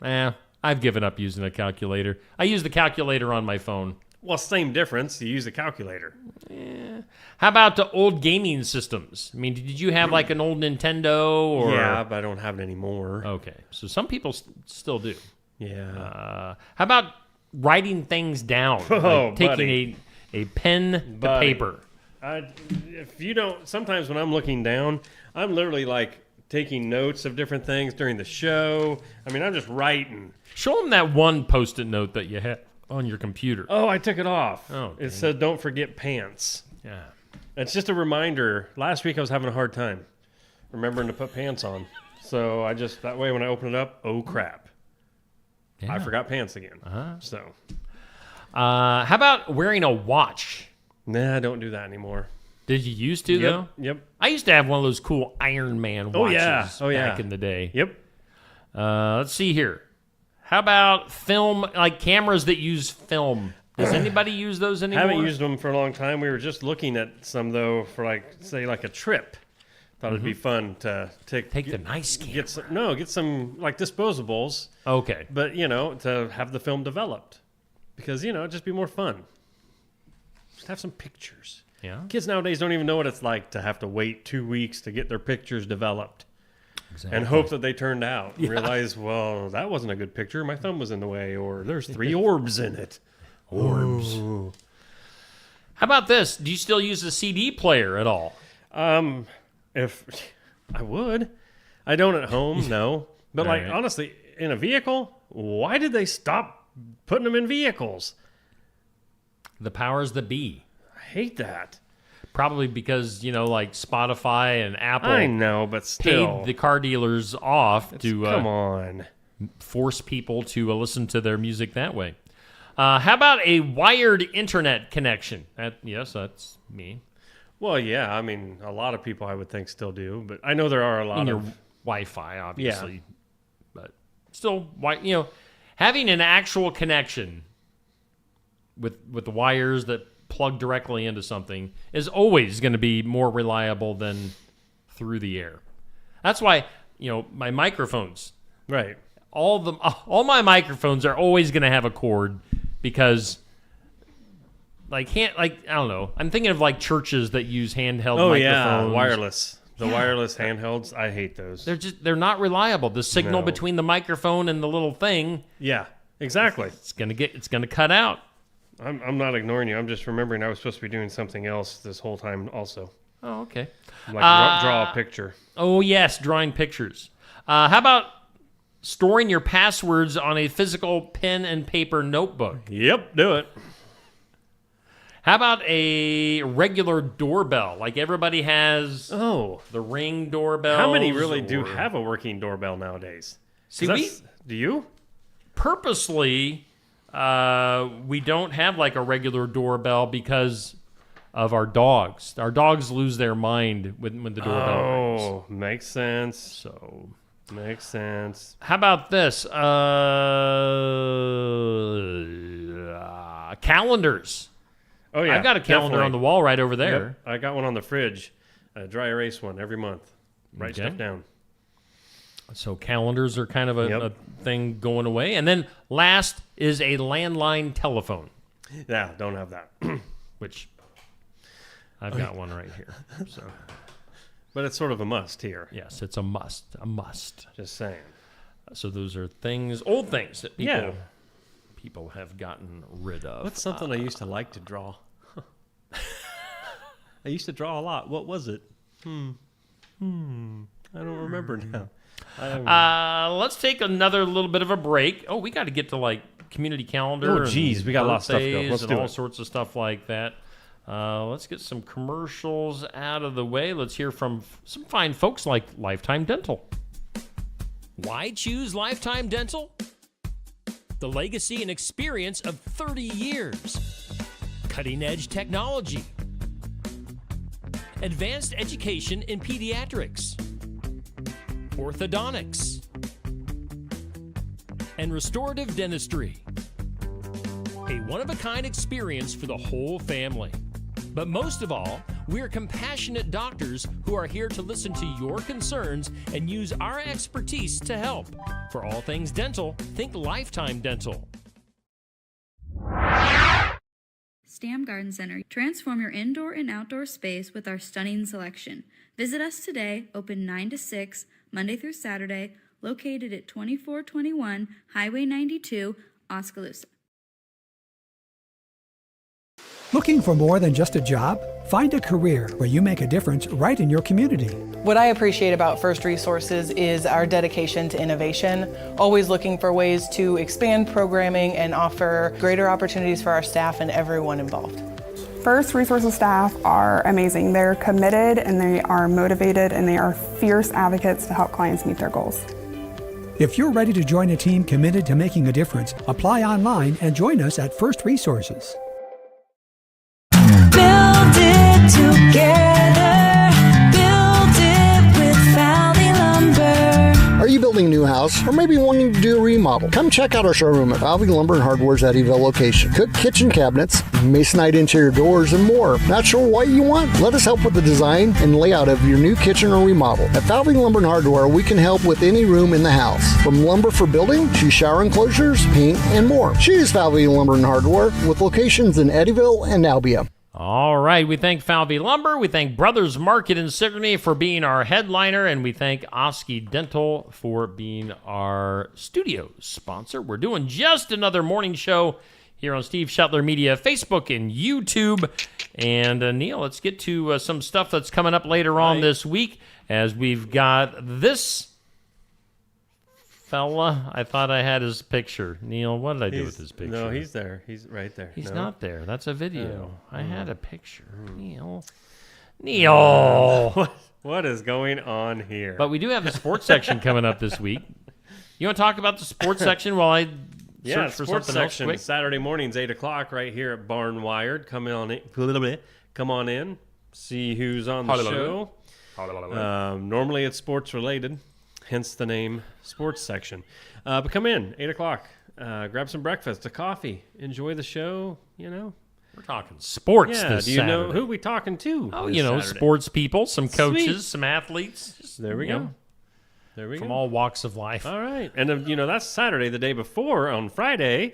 I've given up using a calculator. I use the calculator on my phone. Well, same difference. You use a calculator. Yeah. How about the old gaming systems? I mean, did you have like an old Nintendo? Or Yeah, but I don't have it anymore. Okay, so some people still do. Yeah. How about writing things down? Oh, like taking buddy. a pen to paper. If you don't, sometimes when I'm looking down, I'm literally like taking notes of different things during the show. I mean, I'm just writing. Show them that one Post-it note that you had on your computer. Oh, I took it off. Oh, it said, "Don't forget pants." Yeah. It's just a reminder. Last week I was having a hard time remembering to put pants on. So I just, that way when I open it up, oh crap. Yeah. I forgot pants again. So. How about wearing a watch? Nah, I don't do that anymore. Did you used to, though? Yep. I used to have one of those cool Iron Man watches back in the day. Yep. Let's see here. How about film, like cameras that use film? Does anybody use those anymore? Haven't used them for a long time. We were just looking at some, though, for like a trip. Thought it'd be fun to take the nice camera. Get some like disposables. Okay. But, to have the film developed. Because, it'd just be more fun. Just have some pictures. Yeah. Kids nowadays don't even know what it's like to have to wait 2 weeks to get their pictures developed. Exactly. And hope that they turned out. Yeah. Realize, well, that wasn't a good picture. My thumb was in the way. Or there's 3 orbs in it. Orbs. Ooh. How about this? Do you still use a CD player at all? If I would. I don't at home, no. But Right. honestly, in a vehicle, why did they stop putting them in vehicles? The powers that be. I hate that. Probably because, like Spotify and Apple. I know, but still. Paid the car dealers off to come on. Force people to listen to their music that way. How about a wired internet connection? Yes, that's me. Well, yeah. I mean, a lot of people I would think still do, but I know there are a lot In of your Wi-Fi, obviously. Yeah. But still, having an actual connection with the wires that plug directly into something is always going to be more reliable than through the air. That's why, my microphones. Right. All my microphones are always going to have a cord because I don't know. I'm thinking of like churches that use handheld microphones. Yeah, wireless. The wireless handhelds, I hate those. They're not reliable. The signal between the microphone and the little thing. Yeah, exactly. It's gonna cut out. I'm not ignoring you. I'm just remembering I was supposed to be doing something else this whole time also. Oh, okay. Like draw a picture. Oh, yes, drawing pictures. How about storing your passwords on a physical pen and paper notebook? Yep, do it. How about a regular doorbell? Like everybody has the Ring doorbell. How many really do have a working doorbell nowadays? See, do you? Purposely, we don't have like a regular doorbell because of our dogs. Our dogs lose their mind when the doorbell rings. Oh, makes sense. So... Makes sense. How about this? Calendars. Oh, yeah. I've got a calendar on the wall right over there. Yep. I got one on the fridge. A dry erase one every month. Write stuff down. So calendars are kind of a thing going away. And then last is a landline telephone. Yeah, don't have that. Which I've got one right here. So, but it's sort of a must here. Yes, it's a must. A must. Just saying. So those are things, old things that people have gotten rid of. What's something I used to like to draw? I used to draw a lot. What was it? I don't remember now. Let's take another little bit of a break. Oh, we got to get to like community calendar. Oh, geez, we got a lot of stuff to go. Let's and do all it. sorts of stuff like that. Let's get some commercials out of the way. Let's hear from some fine folks like Lifetime Dental. Why choose Lifetime Dental? The legacy and experience of 30 years. Cutting-edge technology. Advanced education in pediatrics. Orthodontics. And restorative dentistry. A one-of-a-kind experience for the whole family. But most of all, we're compassionate doctors who are here to listen to your concerns and use our expertise to help. For all things dental, think Lifetime Dental. Stam Garden Center. Transform your indoor and outdoor space with our stunning selection. Visit us today, open 9 to 6, Monday through Saturday, located at 2421 Highway 92, Oskaloosa. Looking for more than just a job? Find a career where you make a difference right in your community. What I appreciate about First Resources is our dedication to innovation, always looking for ways to expand programming and offer greater opportunities for our staff and everyone involved. First Resources staff are amazing. They're committed and they are motivated and they are fierce advocates to help clients meet their goals. If you're ready to join a team committed to making a difference, apply online and join us at First Resources. Build it together. Build it with Valley Lumber. Are you building a new house or maybe wanting to do a remodel? Come check out our showroom at Valley Lumber and Hardware's Eddyville location. Cook kitchen cabinets, masonite interior doors, and more. Not sure what you want? Let us help with the design and layout of your new kitchen or remodel. At Valley Lumber and Hardware, we can help with any room in the house. From lumber for building to shower enclosures, paint, and more. Choose Valley Lumber and Hardware with locations in Eddyville and Albia. All right, we thank Falvey Lumber, we thank Brothers Market in Sigourney for being our headliner, and we thank Osky Dental for being our studio sponsor. We're doing just another morning show here on Steve Shetler Media, Facebook and YouTube. And Neil, let's get to some stuff that's coming up later on this week, as we've got this fella. I thought I had his picture. Neil, what did I do with his picture? No, he's there. He's right there. He's No? not there. That's a video. I had a picture. Neil. What is going on here? But we do have the sports section coming up this week. You want to talk about the sports section while I search for sports something section, else quick? Saturday mornings, 8 o'clock, right here at Barn Wired. Come on in, see who's on the show. Normally it's sports related, hence the name sports section. But come in, 8 o'clock. Grab some breakfast, a coffee, enjoy the show, you know. We're talking sports Yeah, this do you know Saturday. who we talking to? Oh, this you know, Saturday? sports people, some coaches, Sweet. some athletes. Just, There we you go. know, There we from go. all walks of life. All right. And, you know, that's Saturday. The day before, on Friday.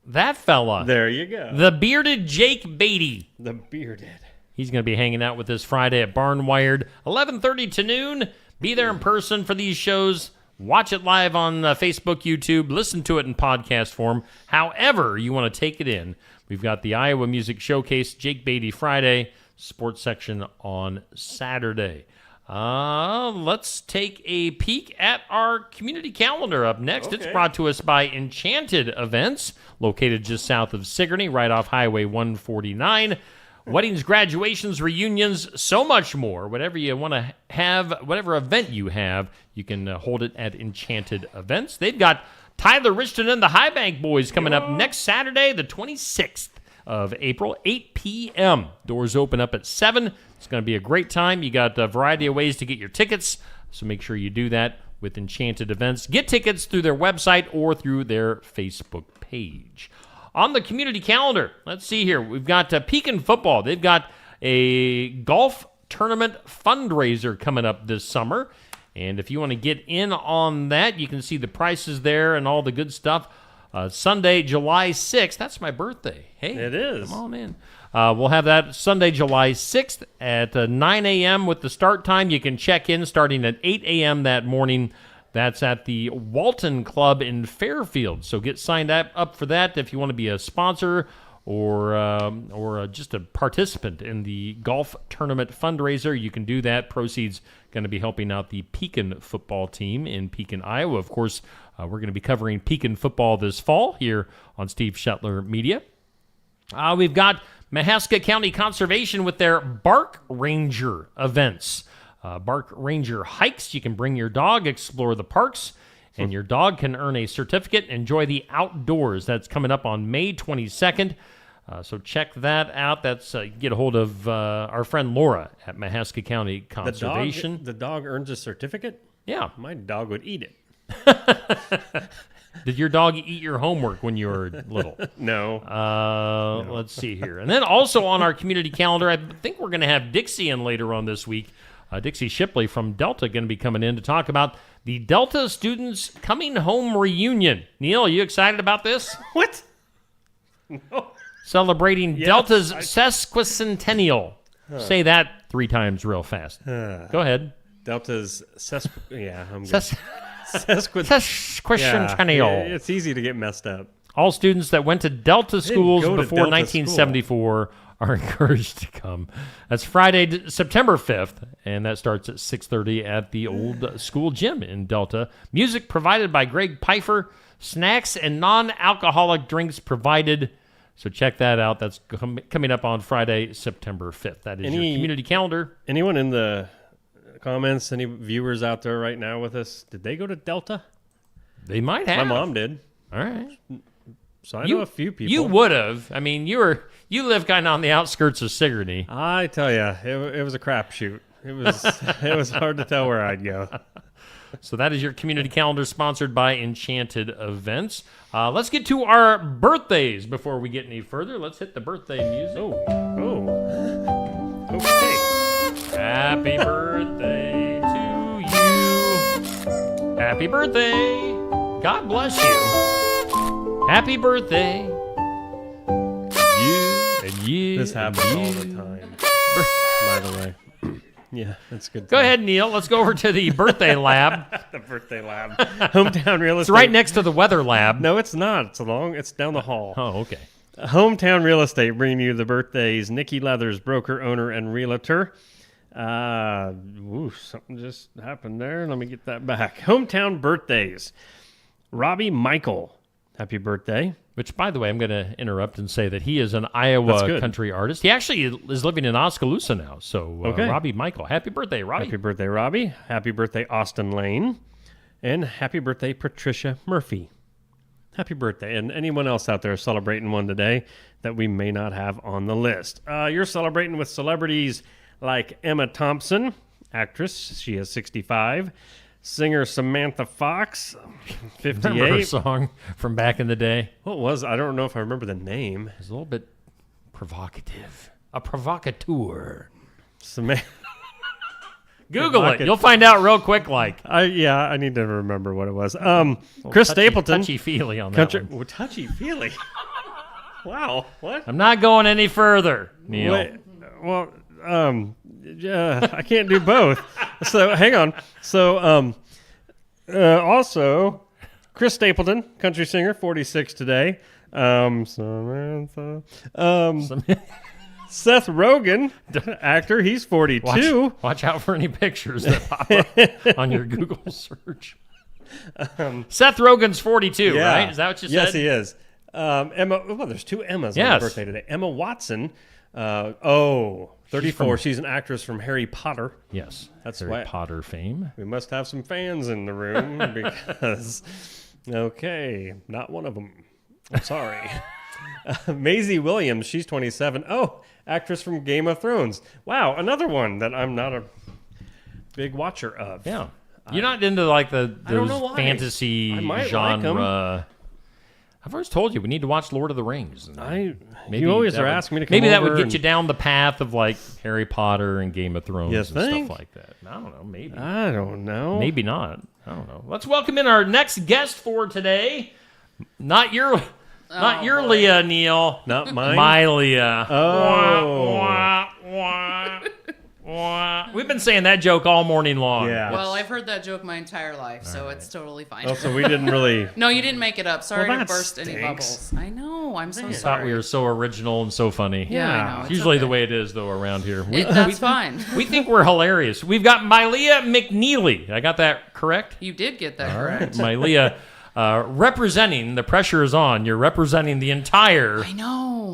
That fella. There you go. The bearded Jake Beatty. The bearded. He's going to be hanging out with us Friday at Barn Wired, 11:30 to noon. Be there in person for these shows. Watch it live on Facebook, YouTube. Listen to it in podcast form. However you want to take it in. We've got the Iowa Music Showcase, Jake Beatty Friday, sports section on Saturday. Let's take a peek at our community calendar up next. Okay. It's brought to us by Enchanted Events, located just south of Sigourney, right off Highway 149. Weddings, graduations, reunions, so much more. Whatever you want to have, whatever event you have, you can hold it at Enchanted Events. They've got Tyler Richton and the High Bank Boys coming up next Saturday, the 26th of April, 8 p.m. Doors open up at 7. It's going to be a great time. You got a variety of ways to get your tickets, so make sure you do that with Enchanted Events. Get tickets through their website or through their Facebook page. On the community calendar, let's see here. We've got Pekin Football. They've got a golf tournament fundraiser coming up this summer. And if you want to get in on that, you can see the prices there and all the good stuff. Sunday, July 6th. That's my birthday. Hey, It is. Come on in. We'll have that Sunday, July 6th at 9 a.m. with the start time. You can check in starting at 8 a.m. that morning. That's at the Walton Club in Fairfield. So get signed up for that if you want to be a sponsor or just a participant in the golf tournament fundraiser, you can do that. Proceeds going to be helping out the Pekin football team in Pekin, Iowa. Of course, we're going to be covering Pekin football this fall here on Steve Shetler Media. We've got Mahaska County Conservation with their Bark Ranger events. Bark Ranger hikes. You can bring your dog, explore the parks, and your dog can earn a certificate, enjoy the outdoors. That's coming up on May 22nd. So check that out. That's get a hold of our friend Laura at Mahaska County Conservation. The dog earns a certificate? Yeah. My dog would eat it. Did your dog eat your homework when you were little? No. Let's see here. And then also on our community calendar, I think we're going to have Dixie in later on this week. Dixie Shipley from Delta going to be coming in to talk about the Delta Students Coming Home Reunion. Neil, are you excited about this? What? No. Celebrating Delta's sesquicentennial. Say that 3 times real fast. Go ahead. Delta's I'm good. Sesquicentennial. Yeah, it's easy to get messed up. All students that went to Delta schools go to before Delta 1974 are encouraged to come. That's Friday, September 5th, and that starts at 6:30 at the old school gym in Delta. Music provided by Greg Pfeiffer. Snacks and non-alcoholic drinks provided. So check that out. That's coming up on Friday, September 5th. That is your community calendar. Anyone in the comments, any viewers out there right now with us, did they go to Delta? They might have. My mom did. All right. So I know a few people. You would have. I mean, you live kind of on the outskirts of Sigourney. I tell you, it was a crapshoot. It was hard to tell where I'd go. So that is your community calendar sponsored by Enchanted Events. Let's get to our birthdays before we get any further. Let's hit the birthday music. Oh. Okay. Happy birthday to you. Happy birthday. God bless you. Happy birthday. You and you. This happens all the time. By the way. Yeah, that's good. Go ahead, Neil. Let's go over to the birthday lab. The birthday lab. Hometown Real Estate. It's right next to the weather lab. No, it's not. It's down the hall. Oh, okay. Hometown Real Estate bringing you the birthdays. Nikki Leathers, broker, owner, and realtor. Something just happened there. Let me get that back. Hometown birthdays. Robbie Michael. Happy birthday. Which, by the way, I'm going to interrupt and say that he is an Iowa country artist. He actually is living in Oskaloosa now. So, Robbie Michael, happy birthday, Robbie. Happy birthday, Robbie. Happy birthday, Austin Lane. And happy birthday, Patricia Murphy. Happy birthday. And anyone else out there celebrating one today that we may not have on the list. You're celebrating with celebrities like Emma Thompson, actress. She is 65. Singer Samantha Fox, 58. Remember her song from back in the day? What was? I don't know if I remember the name. It was a little bit provocative. A provocateur. Google it. You'll find out real quick. I need to remember what it was. Chris Stapleton. Touchy-feely on that one. Well, touchy-feely. Wow. What? I'm not going any further, Neil. Wait, well, I can't do both. So hang on. So also Chris Stapleton, country singer, 46 today. Samantha. Seth Rogen, actor, he's 42. Watch out for any pictures that pop up on your Google search. Seth Rogen's 42, right? Is that what you said? Yes, he is. Emma. Well, there's 2 Emmas on her birthday today. Emma Watson. 34. She's an actress from Harry Potter. Yes, that's Harry Potter fame. We must have some fans in the room because. Okay, not one of them. I'm sorry. Maisie Williams. She's 27. Oh, actress from Game of Thrones. Wow, another one that I'm not a big watcher of. Yeah, you're not into those fantasy genre. I've always told you we need to watch Lord of the Rings. You always are asking me to come maybe that over would get you down the path of Harry Potter and Game of Thrones and stuff like that. I don't know. Maybe. I don't know. Maybe not. I don't know. Let's welcome in our next guest for today. Not your Leah, Neil. Not mine. My Leah. Oh. We've been saying that joke all morning long. Yeah. Well, I've heard that joke my entire life, so it's totally fine. Oh, so we didn't really... No, you didn't make it up. Sorry Well, to that burst any stinks. bubbles. I know. I'm so I thought sorry. we were so original and so funny. Yeah, I know. It's It's usually okay. the way it is, though, around here. That's fine. We think we're hilarious. We've got Mylea McNeely. I got that correct? You did get that All right. correct. Mylea, representing, the pressure is on. You're representing the entire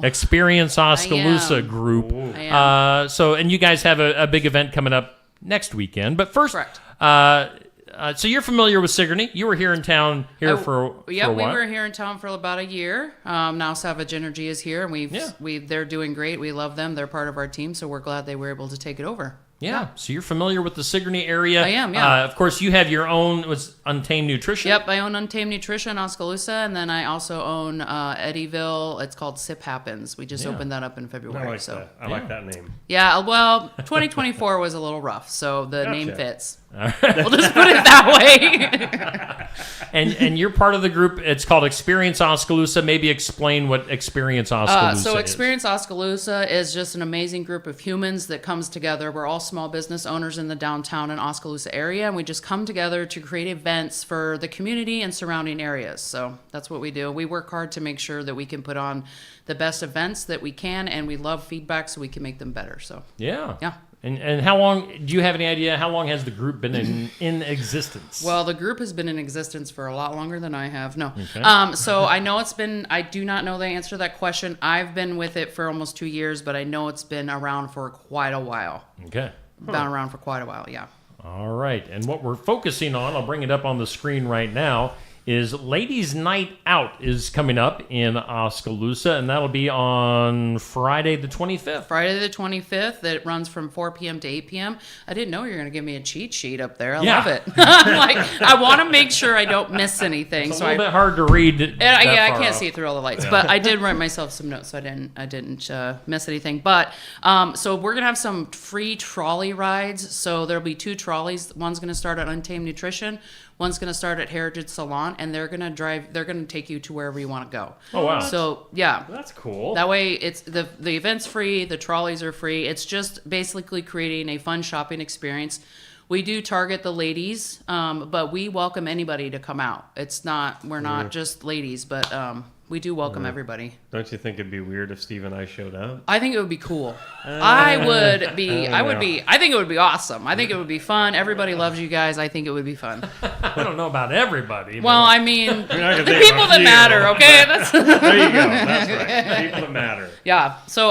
Experience Oskaloosa group. I am. So, and you guys have a big event coming up next weekend. But first, so you're familiar with Sigourney. You were here in town for a while. we were here in town for about a year. Now Savage Energy is here, and they're doing great. We love them. They're part of our team, so we're glad they were able to take it over. Yeah, so you're familiar with the Sigourney area. I am, yeah. Of course, you have your own Untamed Nutrition. Yep, I own Untamed Nutrition, Oskaloosa, and then I also own Eddyville. It's called Sip Happens. We just opened that up in February. I like that. I like that name. Yeah, well, 2024 was a little rough, so the Gotcha. name fits. We'll just put it that way. and you're part of the group. It's called Experience Oskaloosa. Maybe explain what Experience Oskaloosa So is. Experience Oskaloosa is just an amazing group of humans that comes together. We're all small business owners in the downtown and Oskaloosa area, and we just come together to create events for the community and surrounding areas. So that's what we do. We work hard to make sure that we can put on the best events that we can, and we love feedback so we can make them better. So Yeah. Yeah. And how long, do you have any idea, how long has the group been in existence? Well, the group has been in existence for a lot longer than I have. No. Okay. So I know it's been, I do not know the answer to that question. I've been with it for almost 2 years, but I know it's been around for quite a while. Okay. Been around for quite a while, yeah. All right. And what we're focusing on, I'll bring it up on the screen right now, is Ladies Night Out is coming up in Oskaloosa, and that'll be on Friday the 25th. Friday the 25th. It runs from 4 p.m. to 8 p.m. I didn't know you were going to give me a cheat sheet up there. I Yeah. love it. I'm like, I want to make sure I don't miss anything. It's a little bit hard to read. I far can't up. see it through all the lights, Yeah. but I did write myself some notes, so I didn't miss anything. But so we're gonna have some free trolley rides. So there'll be 2 trolleys. One's gonna start at Untamed Nutrition. One's gonna start at Heritage Salon, and they're gonna take you to wherever you want to go. Oh, wow. So yeah, that's cool. That way, it's the event's free. The trolleys are free. It's just basically creating a fun shopping experience. We do target the ladies, but we welcome anybody to come out. We're not just ladies, but we do welcome everybody. Don't you think it'd be weird if Steve and I showed up? I think it would be cool. I think it would be awesome. I think it would be fun. Everybody loves you guys. I think it would be fun. I don't know about everybody. Well, but- I mean, You're not gonna the think people about that you. matter, okay? That's There you go. That's right. People that matter. Yeah. So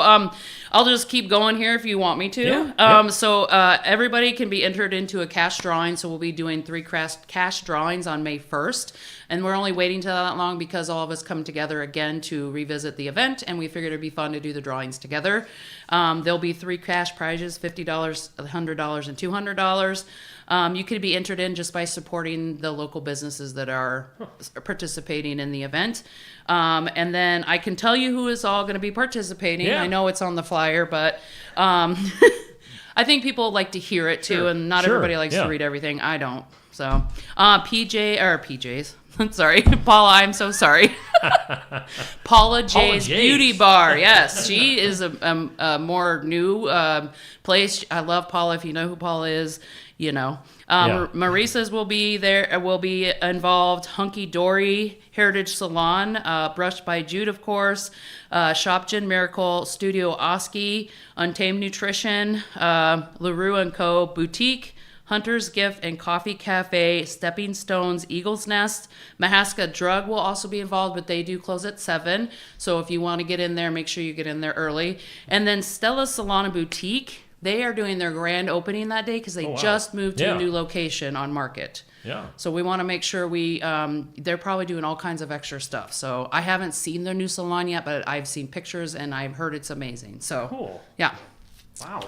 I'll just keep going here if you want me to. Yeah. So everybody can be entered into a cash drawing. So we'll be doing 3 cash drawings on May 1st. And we're only waiting till that long because all of us come together again to revisit the event. And we figured it'd be fun to do the drawings together. There'll be 3 cash prizes, $50, $100, and $200. You could be entered in just by supporting the local businesses that are participating in the event. And then I can tell you who is all going to be participating. Yeah. I know it's on the flyer, but I think people like to hear it too, and not everybody likes to read everything. I don't. So PJs. Sorry, Paula, I'm so sorry. Paula J's Beauty Bar. Yes, she is a more new place. I love Paula. If you know who Paula is, you know. Marissa's will be there. Will be involved. Hunky Dory, Heritage Salon, Brushed by Jude, of course. Shop Gin Miracle, Studio Osky, Untamed Nutrition, LaRue & Co. Boutique, Hunter's Gift and Coffee Cafe, Stepping Stones, Eagle's Nest, Mahaska Drug will also be involved, but they do close at 7. So if you want to get in there, make sure you get in there early. And then Stella's Salon and Boutique, they are doing their grand opening that day because they just moved to a new location on Market. Yeah. So we want to make sure they're probably doing all kinds of extra stuff. So I haven't seen their new salon yet, but I've seen pictures and I've heard it's amazing. So cool. Yeah. Wow.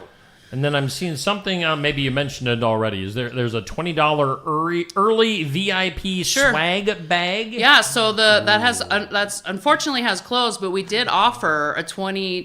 And then I'm seeing something, maybe you mentioned it already. There's a $20 early VIP swag bag? Yeah, so that's unfortunately has closed, but we did offer a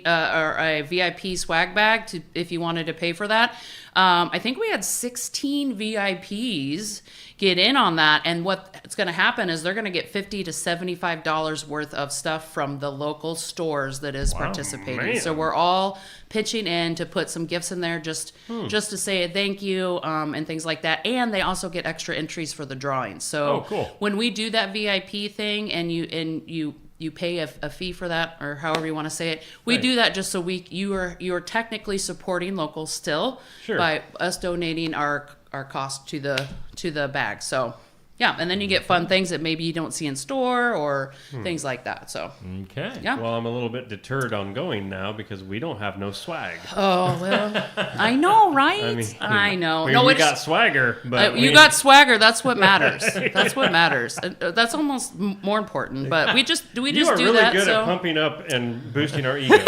or a VIP swag bag if you wanted to pay for that. I think we had 16 VIPs get in on that. And what's going to happen is they're going to get $50 to $75 worth of stuff from the local stores that is participating. man. So we're all pitching in to put some gifts in there just to say a thank you and things like that. And they also get extra entries for the drawings. So when we do that VIP thing and you pay a fee for that, or however you want to say it, we do that just so you are technically supporting local still by us donating our cost to the bag. So yeah, and then you get fun things that maybe you don't see in store or things like that. So yeah. Well, I'm a little bit deterred on going now because we don't have no swag. Oh well, I know, right? I know. No, we got swagger, but you got swagger. That's what matters. That's what matters. That's almost more important. But we just do you are do really that. good So at pumping up and boosting our egos.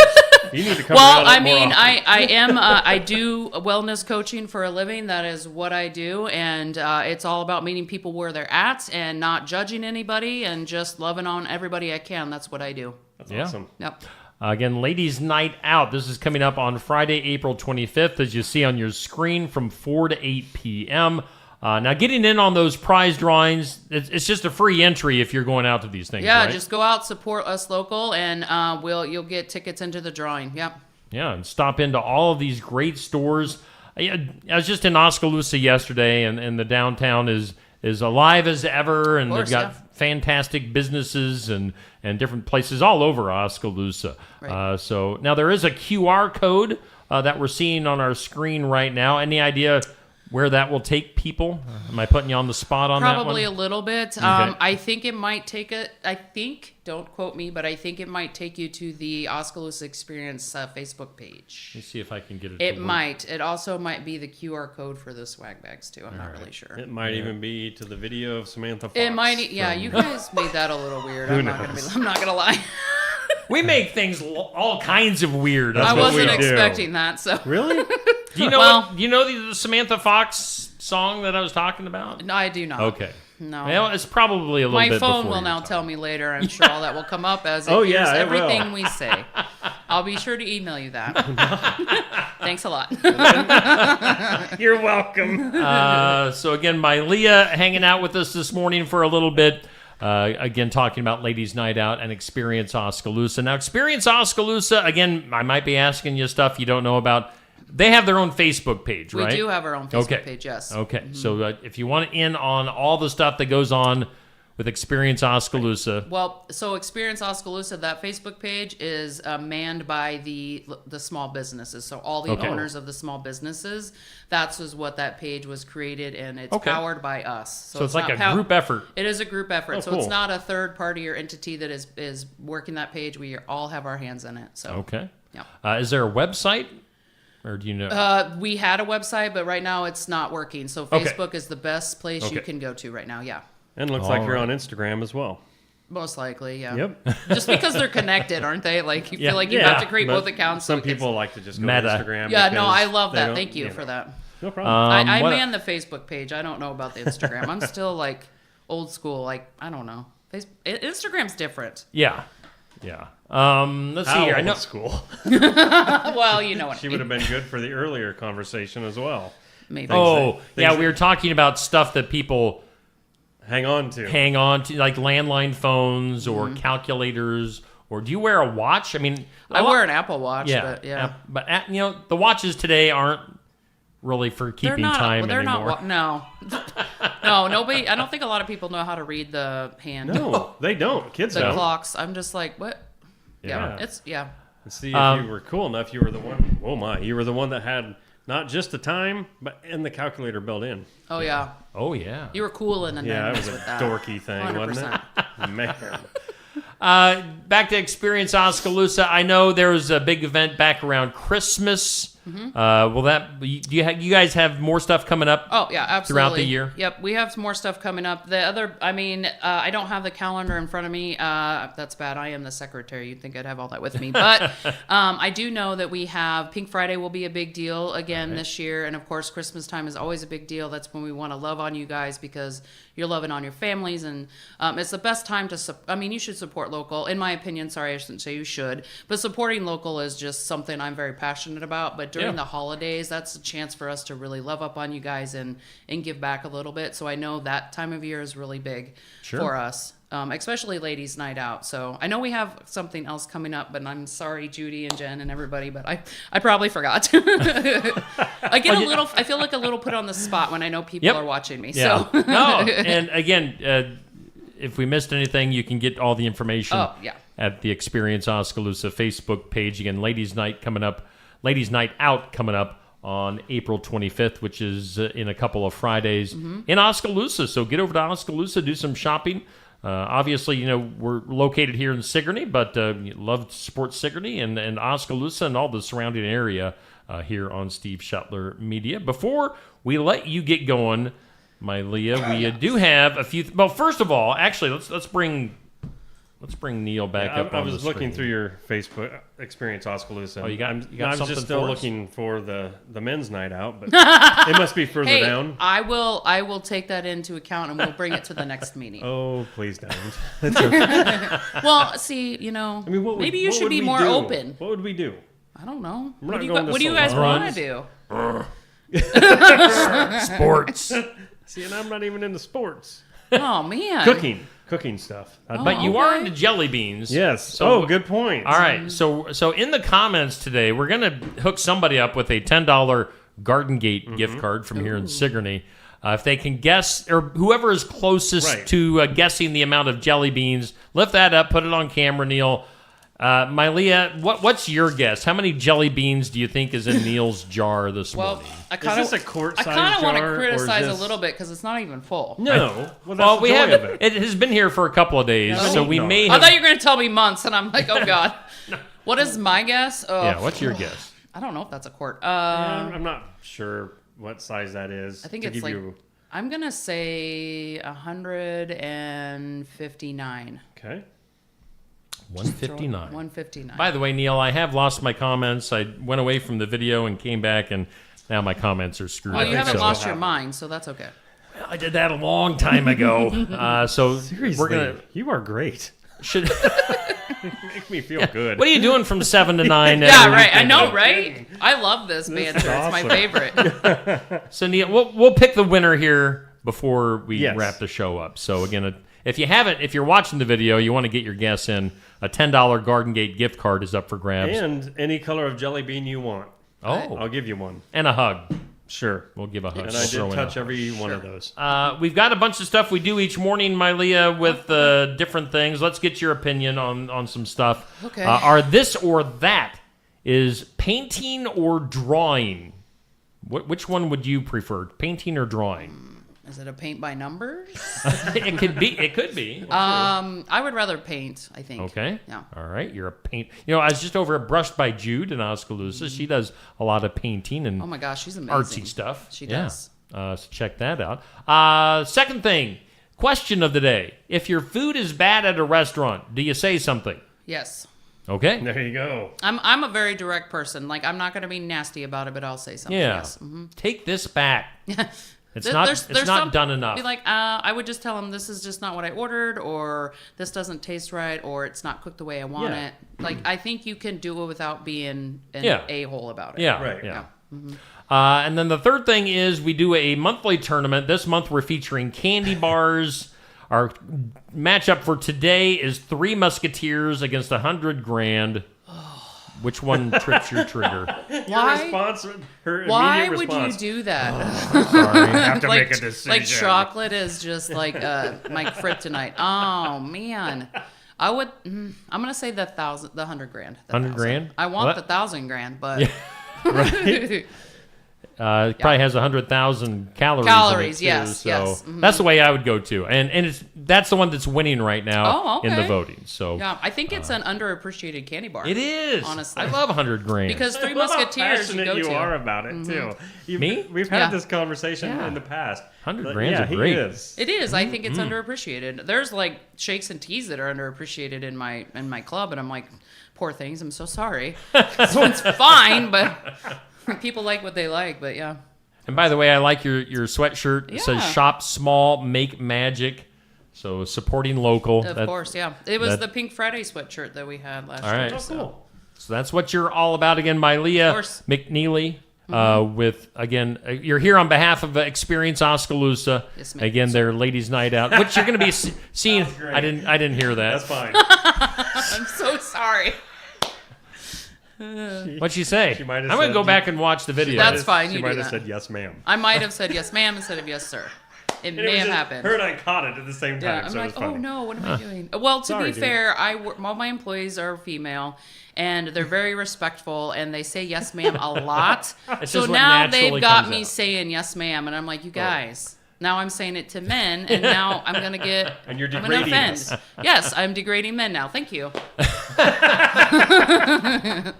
You need to come well, around I it more mean, often. I do wellness coaching for a living. That is what I do, and it's all about meeting people where they're at and not judging anybody and just loving on everybody I can. That's what I do. That's awesome. Yep. Again, Ladies' Night Out. This is coming up on Friday, April 25th, as you see on your screen, from 4 to 8 p.m. Now, getting in on those prize drawings, it's just a free entry if you're going out to these things, Yeah, right? just go out, support us local, and you'll get tickets into the drawing. Yep. Yeah, and stop into all of these great stores. I was just in Oskaloosa yesterday, and the downtown is alive as ever, and they've got fantastic businesses and different places all over Oskaloosa. Right. So now there is a QR code that we're seeing on our screen right now. Any idea where that will take people? Am I putting you on the spot on that one? Probably a little bit. Okay. I think it might take don't quote me, but I think it might take you to the Oskaloosa Experience Facebook page. Let me see if I can get it. It might. It also might be the QR code for the swag bags too. I'm not really sure. It might even be to the video of Samantha Fox. It might. Yeah, you guys made that a little weird. Who I'm not gonna lie. We make things all kinds of weird. I wasn't expecting that. So really, do you know? Do you know the Samantha Fox song that I was talking about? No, I do not. Okay. No. Well, it's probably a little bit My phone before will now tell me later. I'm sure all that will come up as it Oh, hears yeah, it everything will. we say. I'll be sure to email you that. Thanks a lot. You're welcome. So again, my Leah hanging out with us this morning for a little bit. Again, talking about Ladies' Night Out and Experience Oskaloosa. Now, Experience Oskaloosa, again, I might be asking you stuff you don't know about. They have their own Facebook page, right? We do have our own Facebook page, yes. Okay, so if you want in on all the stuff that goes on with Experience Oskaloosa. Well, so Experience Oskaloosa, that Facebook page is manned by the small businesses. So all the owners of the small businesses, that's what that page was created, and it's powered by us. So it's like a group effort. It is a group effort. Oh, so cool. it's not a third party or entity that is working that page. We all have our hands in it. So Okay. Yeah. Is there a website? Or do you know? We had a website, but right now it's not working. So Facebook is the best place you can go to right now. Yeah. And looks like you're on Instagram as well. Most likely, yeah. Yep. Just because they're connected, aren't they? Like you feel like you have to create both accounts. Some people like to just go Meta. to Instagram. Yeah, no, because I love they that. don't- Thank you for that. No problem. I man the Facebook page. I don't know about the Instagram. I'm still like old school. Like I don't know. Instagram's different. Yeah. Let's see here. I know school. Well, you know what She I would mean. have been good for the earlier conversation as well. Maybe. We were talking about stuff that people hang on to, like landline phones or calculators. Or do you wear a watch? I mean, I wear an Apple Watch. But yeah. But the watches today aren't really for keeping time anymore. No, nobody. I don't think a lot of people know how to read the hand. No, they don't. Kids the don't. clocks. I'm just like, what? Yeah. It's See, if you were cool enough, you were the one. Oh my, you were the one that had not just the time, but and the calculator built in. Oh yeah. Oh yeah. You were cool in the 90s Yeah, it was a with that. dorky thing, 100%. wasn't it? Man. Back to Experience Oskaloosa. I know there was a big event back around Christmas. Will that? Do you guys have more stuff coming up? Oh yeah, absolutely. Throughout the year. Yep, we have some more stuff coming up. The other, I don't have the calendar in front of me. That's bad. I am the secretary. You'd think I'd have all that with me, but I do know that we have Pink Friday will be a big deal again this year, and of course Christmas time is always a big deal. That's when we want to love on you guys because you're loving on your families, and it's the best time to. You should support local. In my opinion, sorry, I shouldn't say you should, but supporting local is just something I'm very passionate about. But during the holidays, that's a chance for us to really love up on you guys and give back a little bit. So I know that time of year is really big for us. Especially ladies' night out. So I know we have something else coming up, but I'm sorry, Judy and Jen and everybody, but I probably forgot. I get I feel like a little put on the spot when I know people are watching me. Yeah. So No, and again, if we missed anything, you can get all the information at the Experience Oskaloosa Facebook page. Again, Ladies' Night Out coming up on April 25th, which is in a couple of Fridays in Oskaloosa. So get over to Oskaloosa, do some shopping. Obviously, we're located here in Sigourney, but love to support Sigourney and Oskaloosa and all the surrounding area here on Steve Shuttler Media. Before we let you get going, my Leah, we do have a few. Well, first of all, actually, let's bring Neil back up. I was looking through your Facebook Experience Oskaloosa. Oh, you got I'm something just still for us? looking for the men's night out, but it must be further down. I will take that into account and we'll bring it to the next meeting. Oh, please don't. Well, see, maybe you should be more open. What would we do? I don't know. What do you guys want to do? Sports. See, and I'm not even into sports. Oh man. Cooking stuff. But you are into jelly beans. Yes. So, good point. All right. So in the comments today, we're going to hook somebody up with a $10 Garden Gate gift card from here in Sigourney. If they can guess, or whoever is closest to guessing the amount of jelly beans, lift that up, put it on camera, Neil. Mylea, what's your guess? How many jelly beans do you think is in Neil's jar this morning? I kind of want to criticize a little bit because it's not even full. No. Well, we have it has been here for a couple of days, so we may have... I thought you were going to tell me months, and I'm like, oh, God. What is my guess? Yeah, what's your guess? I don't know if that's a quart. I'm not sure what size that is. I think it's like... I'm going to say 159. Okay. 159. 159. By the way, Neil, I have lost my comments. I went away from the video and came back, and now my comments are screwed. Well, you haven't lost your mind, so that's okay. Well, I did that a long time ago. So seriously, you are great. Should make me feel good. What are you doing from 7 to 9? Yeah, right. I know, right? I love this banter. It's my favorite. So, Neil, we'll pick the winner here before we wrap the show up. So, again, if you're watching the video, you want to get your guess in, a $10 Garden Gate gift card is up for grabs. And any color of jelly bean you want. Oh. I'll give you one. And a hug. Sure. We'll give a hug. And I did touch every one of those. We've got a bunch of stuff we do each morning, Mylea, with different things. Let's get your opinion on some stuff. Okay. Are this or that is painting or drawing? Which one would you prefer, painting or drawing? Is it a paint by numbers? It could be. I would rather paint, I think. Okay. Yeah. All right. You're a paint. I was just over at Brushed by Jude in Oskaloosa. She does a lot of painting and oh my gosh, she's amazing. Artsy stuff. She does. So check that out. Second thing, question of the day. If your food is bad at a restaurant, do you say something? Yes. Okay. There you go. I'm a very direct person. Like, I'm not going to be nasty about it, but I'll say something. Yeah. Yes. Mm-hmm. Take this back. It's not done enough. Be like, I would just tell them this is just not what I ordered, or this doesn't taste right, or it's not cooked the way I want it. Like, I think you can do it without being an a-hole about it. Yeah, right. Yeah. Mm-hmm. And then the third thing is we do a monthly tournament. This month we're featuring candy bars. Our matchup for today is 3 Musketeers against 100 grand. Which one trips your trigger? Why would you do that? Sorry, I have to make a decision. Like chocolate is just like my kryptonite. Oh man, I would. I'm gonna say the 100 grand. 100 grand. I want the 1,000 grand, but right. It probably has 100,000 calories. Calories, in it too, yes, so yes. Mm-hmm. That's the way I would go too, and that's the one that's winning right now Oh, okay. in the voting. So yeah, I think it's an underappreciated candy bar. It is. Honestly, I love 100 grand because 3 I love Musketeers. how passionate you are about it too. Me? We've had this conversation in the past. 100 grand's are great. It is. I think it's underappreciated. There's like shakes and teas that are underappreciated in my club, and I'm like, poor things. I'm so sorry. This one's fine, but people like what they like. But yeah. And by the way, I like your sweatshirt. It says "Shop Small, Make Magic," so supporting local. Of course, yeah. It was the Pink Friday sweatshirt that we had last year. Right. Oh, cool. So that's what you're all about again, Mylea McNeely. With again, you're here on behalf of Experience Oskaloosa. Yes, ma'am. Again, their ladies' night out, which you're going to be seeing. I didn't hear that. That's fine. I'm so sorry. What'd she say? She might have I'm going to said- go back and watch the video. That's fine. She You might do have that. said yes, ma'am. I might have said yes, ma'am, instead of yes, sir. It And may was have just- happened. Her and I caught it at the same time. Yeah, I'm so it like, was funny. oh no, what am I doing? Well, to Sorry, be dude. fair, all my employees are female, and they're very respectful, and they say yes, ma'am, a lot. It's So just what now naturally they've got comes me out. saying yes, ma'am, and I'm like, you guys. Now I'm saying it to men, and now I'm gonna get. And you're I'm gonna degrading offend. us. Yes, I'm degrading men now. Thank you.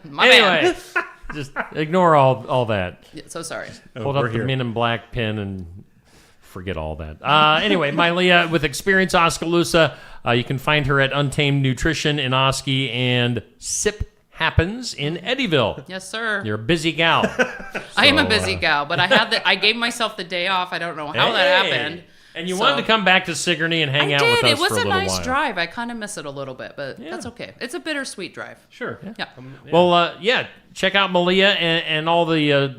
My Anyway, bad. just ignore all that. Yeah, so sorry. Hold we're up the here. Men in Black pen and forget all that. Anyway, Mylea with Experience Oskaloosa. You can find her at Untamed Nutrition in Osky and Sip Happens in Eddyville. Yes, sir. You're a busy gal. I am a So, busy gal, but I gave myself the day off. I don't know how that Hey! happened. And you So- wanted to come back to Sigourney and hang out with us It was for a a little nice while. drive. I kind of miss it a little bit, but that's okay. It's a bittersweet drive. Sure. Yeah. Well, check out Mylea and all the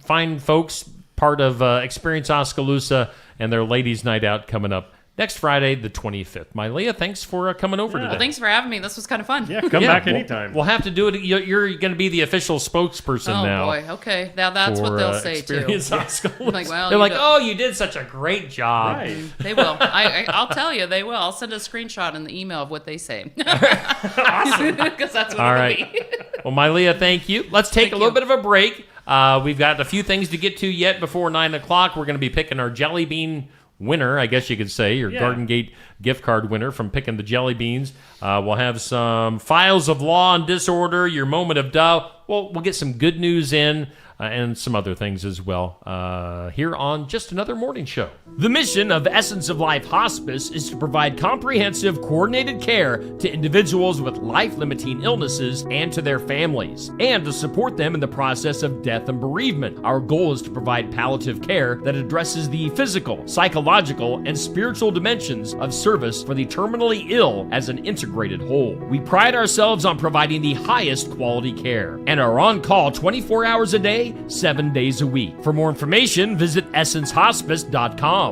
fine folks part of Experience Oskaloosa and their ladies' night out coming up next Friday, the 25th. Mylea, thanks for coming over today. Well, thanks for having me. This was kind of fun. Yeah, come back anytime. We'll have to do it. You're going to be the official spokesperson Oh now. boy. Okay. Now that's what for, they'll say Experience too. Oskaloosa. Like, well, they're you like, know- oh, you did such a great job. Right. They will. I'll tell you, they will. I'll send a screenshot in the email of what they say. Awesome. Because that's what All it'll right. be. Well, Mylea, thank you. Let's take Thank a little you. bit of a break. We've got a few things to get to yet before 9 o'clock. We're going to be picking our jelly bean winner, I guess you could say, your Garden Gate gift card winner from picking the jelly beans. We'll have some files of law and disorder, your moment of doubt. We'll get some good news in and some other things as well here on Just Another Morning Show. The mission of Essence of Life Hospice is to provide comprehensive, coordinated care to individuals with life-limiting illnesses and to their families, and to support them in the process of death and bereavement. Our goal is to provide palliative care that addresses the physical, psychological, and spiritual dimensions of service for the terminally ill as an integrated whole. We pride ourselves on providing the highest quality care and are on call 24 hours a day, 7 days a week. For more information, visit essencehospice.com.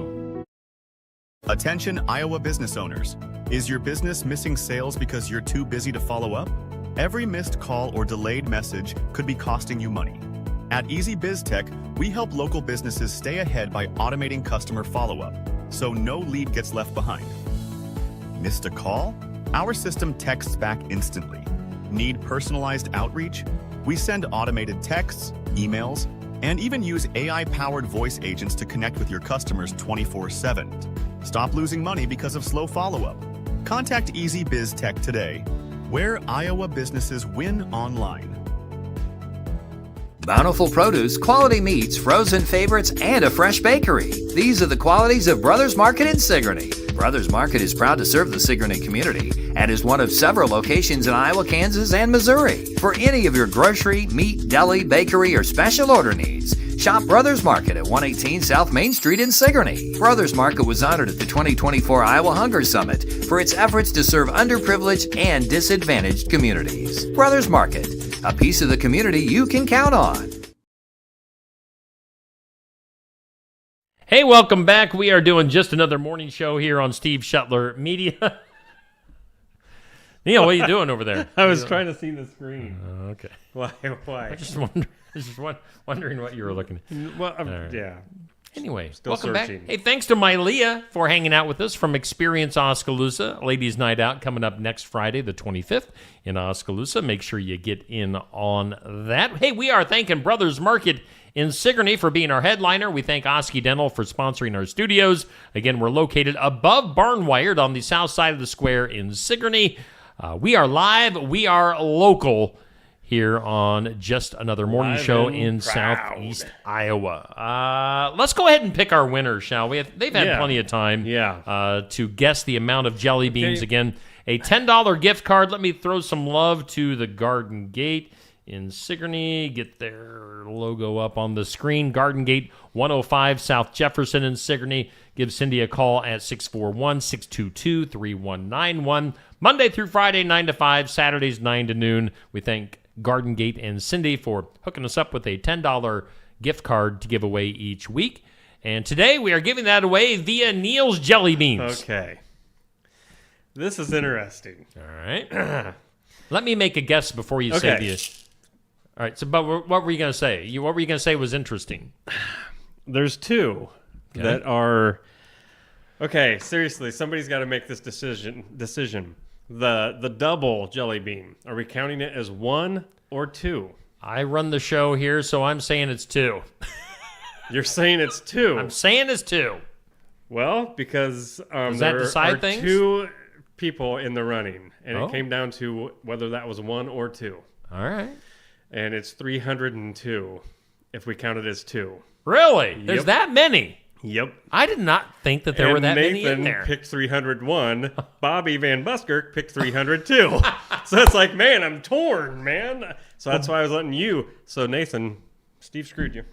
Attention Iowa business owners. Is your business missing sales because you're too busy to follow up? Every missed call or delayed message could be costing you money. At Easy Biz Tech, we help local businesses stay ahead by automating customer follow-up, so no lead gets left behind. Missed a call? Our system texts back instantly. Need personalized outreach? We send automated texts, emails, and even use AI-powered voice agents to connect with your customers 24/7. Stop losing money because of slow follow-up. Contact Easy Biz Tech today, where Iowa businesses win online. Bountiful produce, quality meats, frozen favorites, and a fresh bakery. These are the qualities of Brothers Market in Sigourney. Brothers Market is proud to serve the Sigourney community and is one of several locations in Iowa, Kansas, and Missouri. For any of your grocery, meat, deli, bakery, or special order needs, shop Brothers Market at 118 South Main Street in Sigourney. Brothers Market was honored at the 2024 Iowa Hunger Summit for its efforts to serve underprivileged and disadvantaged communities. Brothers Market, a piece of the community you can count on. Hey, welcome back. We are doing Just Another Morning Show here on Steve Shuttler Media. Neil, what are you doing over there? I was trying to see the screen. Okay. Why? I just wondering what you were looking at. Well, right. yeah. Anyway, Still welcome searching. back. Hey, thanks to Mylea for hanging out with us from Experience Oskaloosa. Ladies' Night Out coming up next Friday, the 25th in Oskaloosa. Make sure you get in on that. Hey, we are thanking Brothers Market in Sigourney for being our headliner. We thank Osky Dental for sponsoring our studios. Again, we're located above Barnwired on the south side of the square in Sigourney. We are live. We are local here on Just Another Morning Live Show and in proud. Southeast Iowa. Let's go ahead and pick our winner, shall we? They've had plenty of time to guess the amount of jelly beans. Okay. Again, a $10 gift card. Let me throw some love to the Garden Gate in Sigourney. Get their logo up on the screen. Garden Gate, 105 South Jefferson in Sigourney. Give Cindy a call at 641-622-3191. Monday through Friday, 9 to 5. Saturdays, 9 to noon. We thank Garden Gate and Cindy for hooking us up with a $10 gift card to give away each week. And today we are giving that away via Neil's Jelly Beans. Okay. This is interesting. All right. Let me make a guess before you say the... All right, so but what were you going to say? What were you going to say was interesting? There's two that are... Okay, seriously, somebody's got to make this decision. The double jelly bean. Are we counting it as 1 or 2? I run the show here, so I'm saying it's 2. You're saying it's 2? I'm saying it's 2. Well, because Does that decide things? 2 people in the running, and it came down to whether that was 1 or 2. All right. And it's 302 if we count it as 2. Really? Yep. There's that many? Yep. I did not think that there were that Nathan many in there. picked 301. Bobby Van Buskirk picked 302. So it's like, man, I'm torn, man. So that's why I was letting you. So Nathan, Steve screwed you.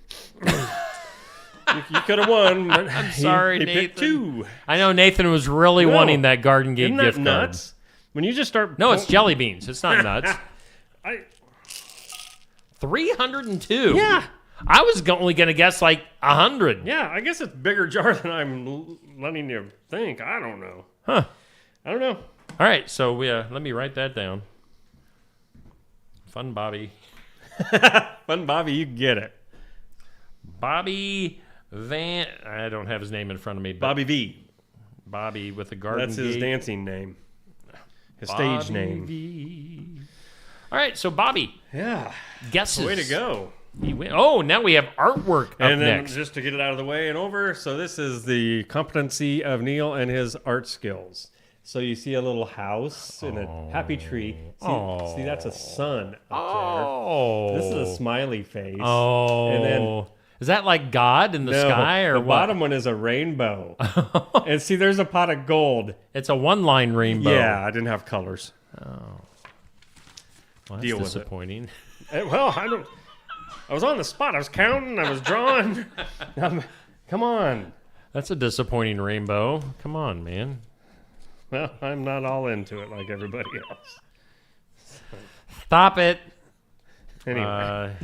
You could have won, but I'm sorry, he Nathan. picked 2. I know Nathan was really wanting that Garden Gate Isn't that gift card. nuts? When you just start... No, it's jelly beans. It's not nuts. 302? Yeah. I was only going to guess like 100. Yeah, I guess it's bigger jar than I'm letting you think. I don't know. Huh. I don't know. All right, so let me write that down. Fun Bobby. Fun Bobby, you get it. Bobby Van... I don't have his name in front of me. But Bobby V. Bobby with a Garden That's his Gate. dancing name. His Bobby stage name. V. All right, so Bobby. Yeah. Guesses. Way to go. He win. Oh, now we have artwork up And then next. just to get it out of the way and over, so this is the competency of Neil and his art skills. So you see a little house and a happy tree. See, that's a sun up there. This is a smiley face. Oh. And then is that like God in the sky or the what? bottom one is a rainbow. And see, there's a pot of gold. It's a one-line rainbow. Yeah, I didn't have colors. Oh. Well, that's Deal with disappointing. Well, I was on the spot. I was counting. I was drawing. Come on. That's a disappointing rainbow. Come on, man. Well, I'm not all into it like everybody else. Stop it. Anyway.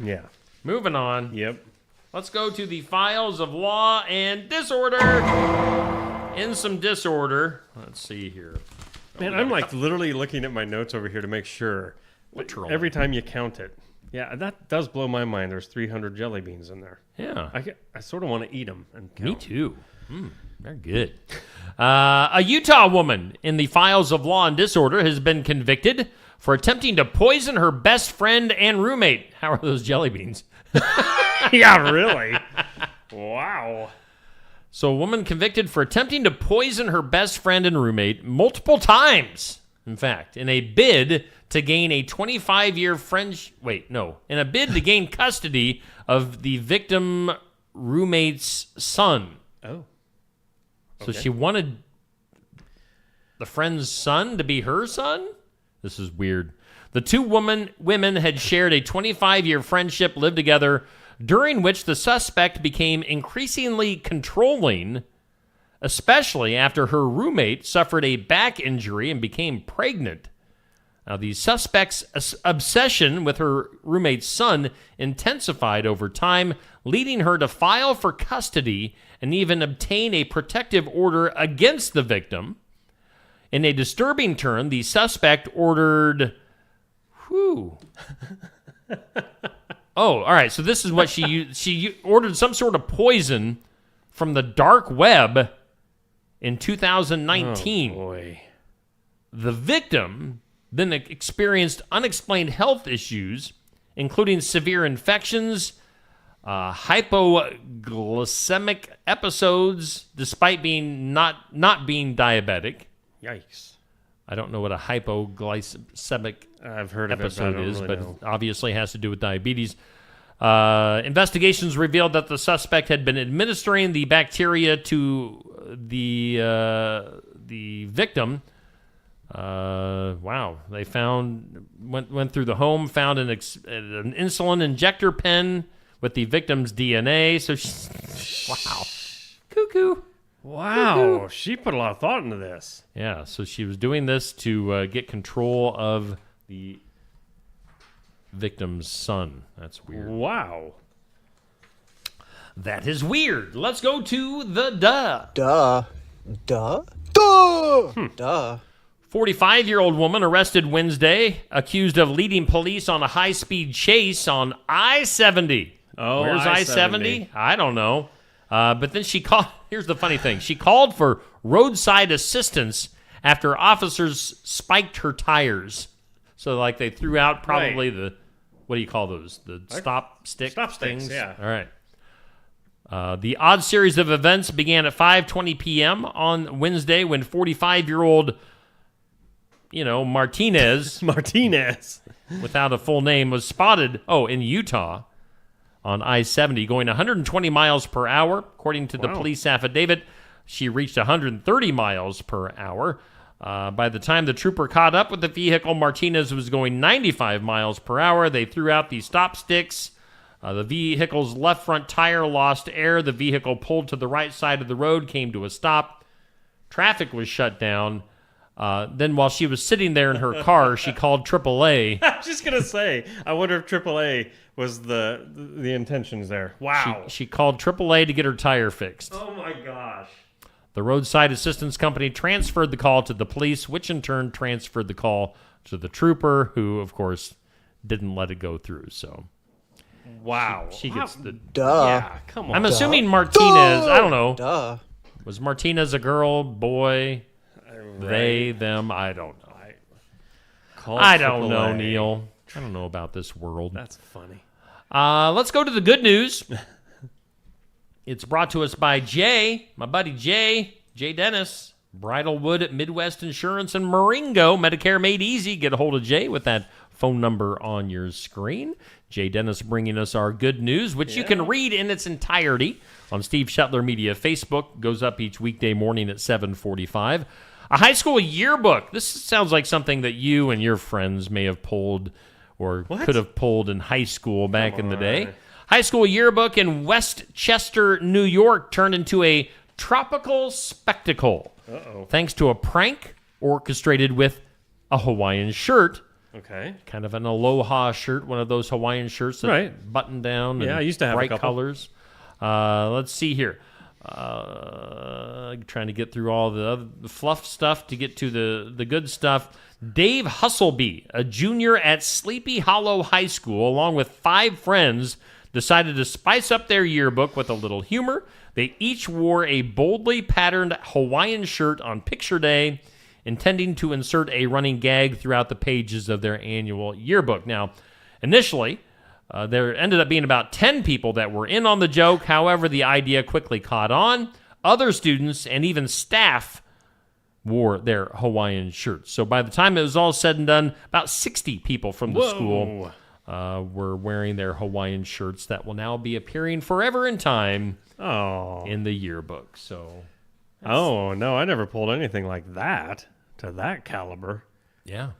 Yeah. Moving on. Yep. Let's go to the files of law and disorder. In some disorder. Let's see here. Man, I'm like literally looking at my notes over here to make sure. Literally. Every time you count it. Yeah, that does blow my mind. There's 300 jelly beans in there. Yeah. I sort of want to eat them. And count. Me too. They're good. A Utah woman in the files of law and disorder has been convicted for attempting to poison her best friend and roommate. How are those jelly beans? Yeah, really? Wow. So a woman convicted for attempting to poison her best friend and roommate multiple times, in fact, in a bid to gain a 25-year in a bid to gain custody of the victim roommate's son. Oh. So she wanted the friend's son to be her son? This is weird. The two women had shared a 25-year friendship, lived together, during which the suspect became increasingly controlling, especially after her roommate suffered a back injury and became pregnant. Now, the suspect's obsession with her roommate's son intensified over time, leading her to file for custody and even obtain a protective order against the victim. In a disturbing turn, the suspect ordered... Oh, all right. So this is what she used. She ordered some sort of poison from the dark web in 2019. Oh, boy. The victim then experienced unexplained health issues, including severe infections, hypoglycemic episodes, despite being not being diabetic. Yikes. I don't know what a hypoglycemic I've heard of episode it, is, really but know. it obviously has to do with diabetes. Investigations revealed that the suspect had been administering the bacteria to the victim. Wow. They went through the home, found an insulin injector pen with the victim's DNA. So wow. Cuckoo. Wow. Cuckoo. She put a lot of thought into this. Yeah, so she was doing this to get control of the victim's son. That's weird. Wow. That is weird. Let's go to the duh. Duh. Duh? Duh! Duh. 45-year-old woman arrested Wednesday, accused of leading police on a high-speed chase on I-70. Oh, where's I-70? I don't know. But then she called. Here's the funny thing. She called for roadside assistance after officers spiked her tires. So, like, they threw out probably the, what do you call those? The stop stick Stop sticks, things? yeah. All right. The odd series of events began at 5:20 p.m. on Wednesday when 45-year-old, Martinez, without a full name, was spotted, in Utah on I-70 going 120 miles per hour. According to the police affidavit, she reached 130 miles per hour. By the time the trooper caught up with the vehicle, Martinez was going 95 miles per hour. They threw out the stop sticks. The vehicle's left front tire lost air. The vehicle pulled to the right side of the road, came to a stop. Traffic was shut down. Then while she was sitting there in her car, she called AAA. I was just going to say, I wonder if AAA was the intentions there. Wow. She called AAA to get her tire fixed. Oh, my gosh. The roadside assistance company transferred the call to the police, which in turn transferred the call to the trooper, who, of course, didn't let it go through. So, wow. She gets the... Duh. Yeah, come on. I'm assuming Martinez, Duh. I don't know. Duh. Was Martinez a girl, boy, they, them? I don't know. I don't know, Neil. I don't know about this world. That's funny. Let's go to the good news. It's brought to us by Jay, my buddy Jay Dennis, Bridalwood Midwest Insurance and Maringo, Medicare Made Easy. Get a hold of Jay with that phone number on your screen. Jay Dennis bringing us our good news, which you can read in its entirety on Steve Shetler Media Facebook. Goes up each weekday morning at 7:45. A high school yearbook. This sounds like something that you and your friends may have pulled or could have pulled in high school back in the day. High school yearbook in Westchester, New York turned into a tropical spectacle. Thanks to a prank orchestrated with a Hawaiian shirt. Okay. Kind of an aloha shirt, one of those Hawaiian shirts that button down and I used to have bright a couple. colors. Let's see here. Trying to get through all the fluff stuff to get to the good stuff. Dave Hustleby, a junior at Sleepy Hollow High School, along with 5 friends, decided to spice up their yearbook with a little humor. They each wore a boldly patterned Hawaiian shirt on picture day, intending to insert a running gag throughout the pages of their annual yearbook. Now, initially, there ended up being about 10 people that were in on the joke. However, the idea quickly caught on. Other students and even staff wore their Hawaiian shirts. So by the time it was all said and done, about 60 people from the school were wearing their Hawaiian shirts that will now be appearing forever in time in the yearbook. So, no, I never pulled anything like that to that caliber. Yeah.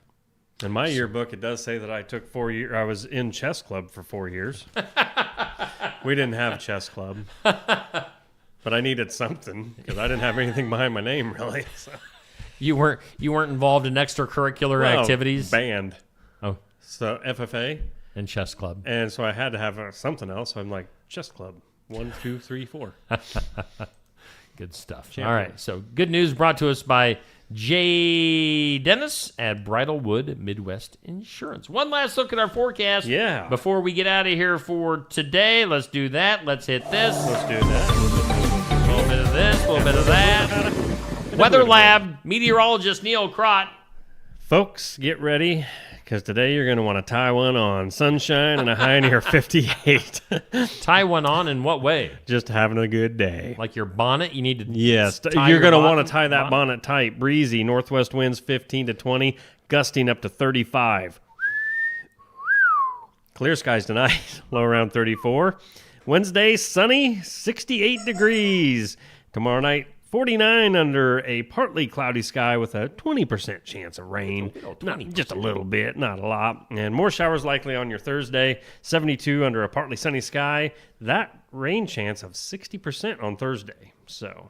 In my yearbook, it does say that I took 4 years. I was in chess club for 4 years. We didn't have chess club, but I needed something because I didn't have anything behind my name really. So. You weren't involved in extracurricular activities? Band. Oh, so FFA and chess club, and so I had to have something else. So I'm like chess club 1, 2, 3, 4. Good stuff. Champion. All right, so good news brought to us by Jay Dennis at Bridalwood Midwest Insurance. One last look at our forecast. Yeah. Before we get out of here for today, let's do that. Let's hit this. Let's do that. A little bit of this, a little bit of that. Weather Lab meteorologist Neil Crott. Folks, get ready, because today you're going to want to tie one on. Sunshine and a high near 58. Tie one on in what way? Just having a good day. Like your bonnet? You need to Yes, you're going to want to tie that bonnet tight. Breezy, northwest winds 15 to 20, gusting up to 35. Clear skies tonight, low around 34. Wednesday, sunny, 68 degrees. Tomorrow night, 49 under a partly cloudy sky with a 20% chance of rain. Just a little bit, not a lot. And more showers likely on your Thursday. 72 under a partly sunny sky. That rain chance of 60% on Thursday. So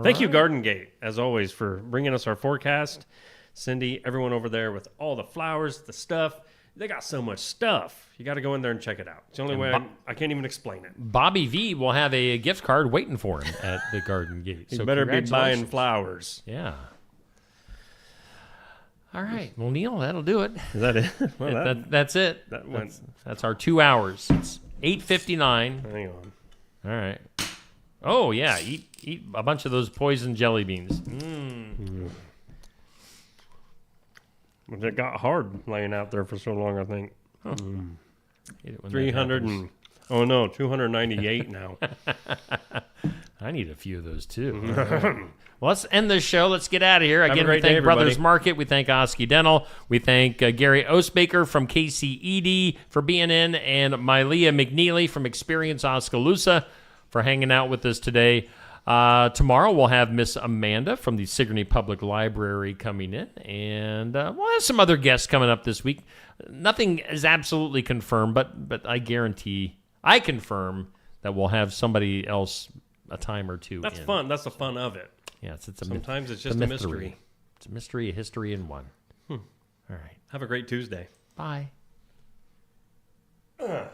thank you, Garden Gate, as always, for bringing us our forecast. Cindy, everyone over there with all the flowers, the stuff. They got so much stuff. You got to go in there and check it out. It's the only way I can't even explain it. Bobby V will have a gift card waiting for him at the garden gate. You better be buying flowers. Yeah. All right. Well, Neil, that'll do it. Is that it? Well, that's it. That's our 2 hours. It's 8:59. Hang on. All right. Oh, yeah. Eat a bunch of those poison jelly beans. It got hard laying out there for so long, I think. Huh. 298 now. I need a few of those too. Well, let's end this show. Let's get out of here. Have Again, a great we thank day, Brothers everybody. Market. We thank Osky Dental. We thank Gary Osbaker from KCED for being in, and Mylea McNeely from Experience Oskaloosa for hanging out with us today. Tomorrow we'll have Miss Amanda from the Sigourney Public Library coming in, and we'll have some other guests coming up this week. Nothing is absolutely confirmed, but I confirm that we'll have somebody else a time or two. That's fun. That's the fun of it. Yeah, Sometimes it's just a mystery. It's a mystery, a history in one. All right. Have a great Tuesday. Bye.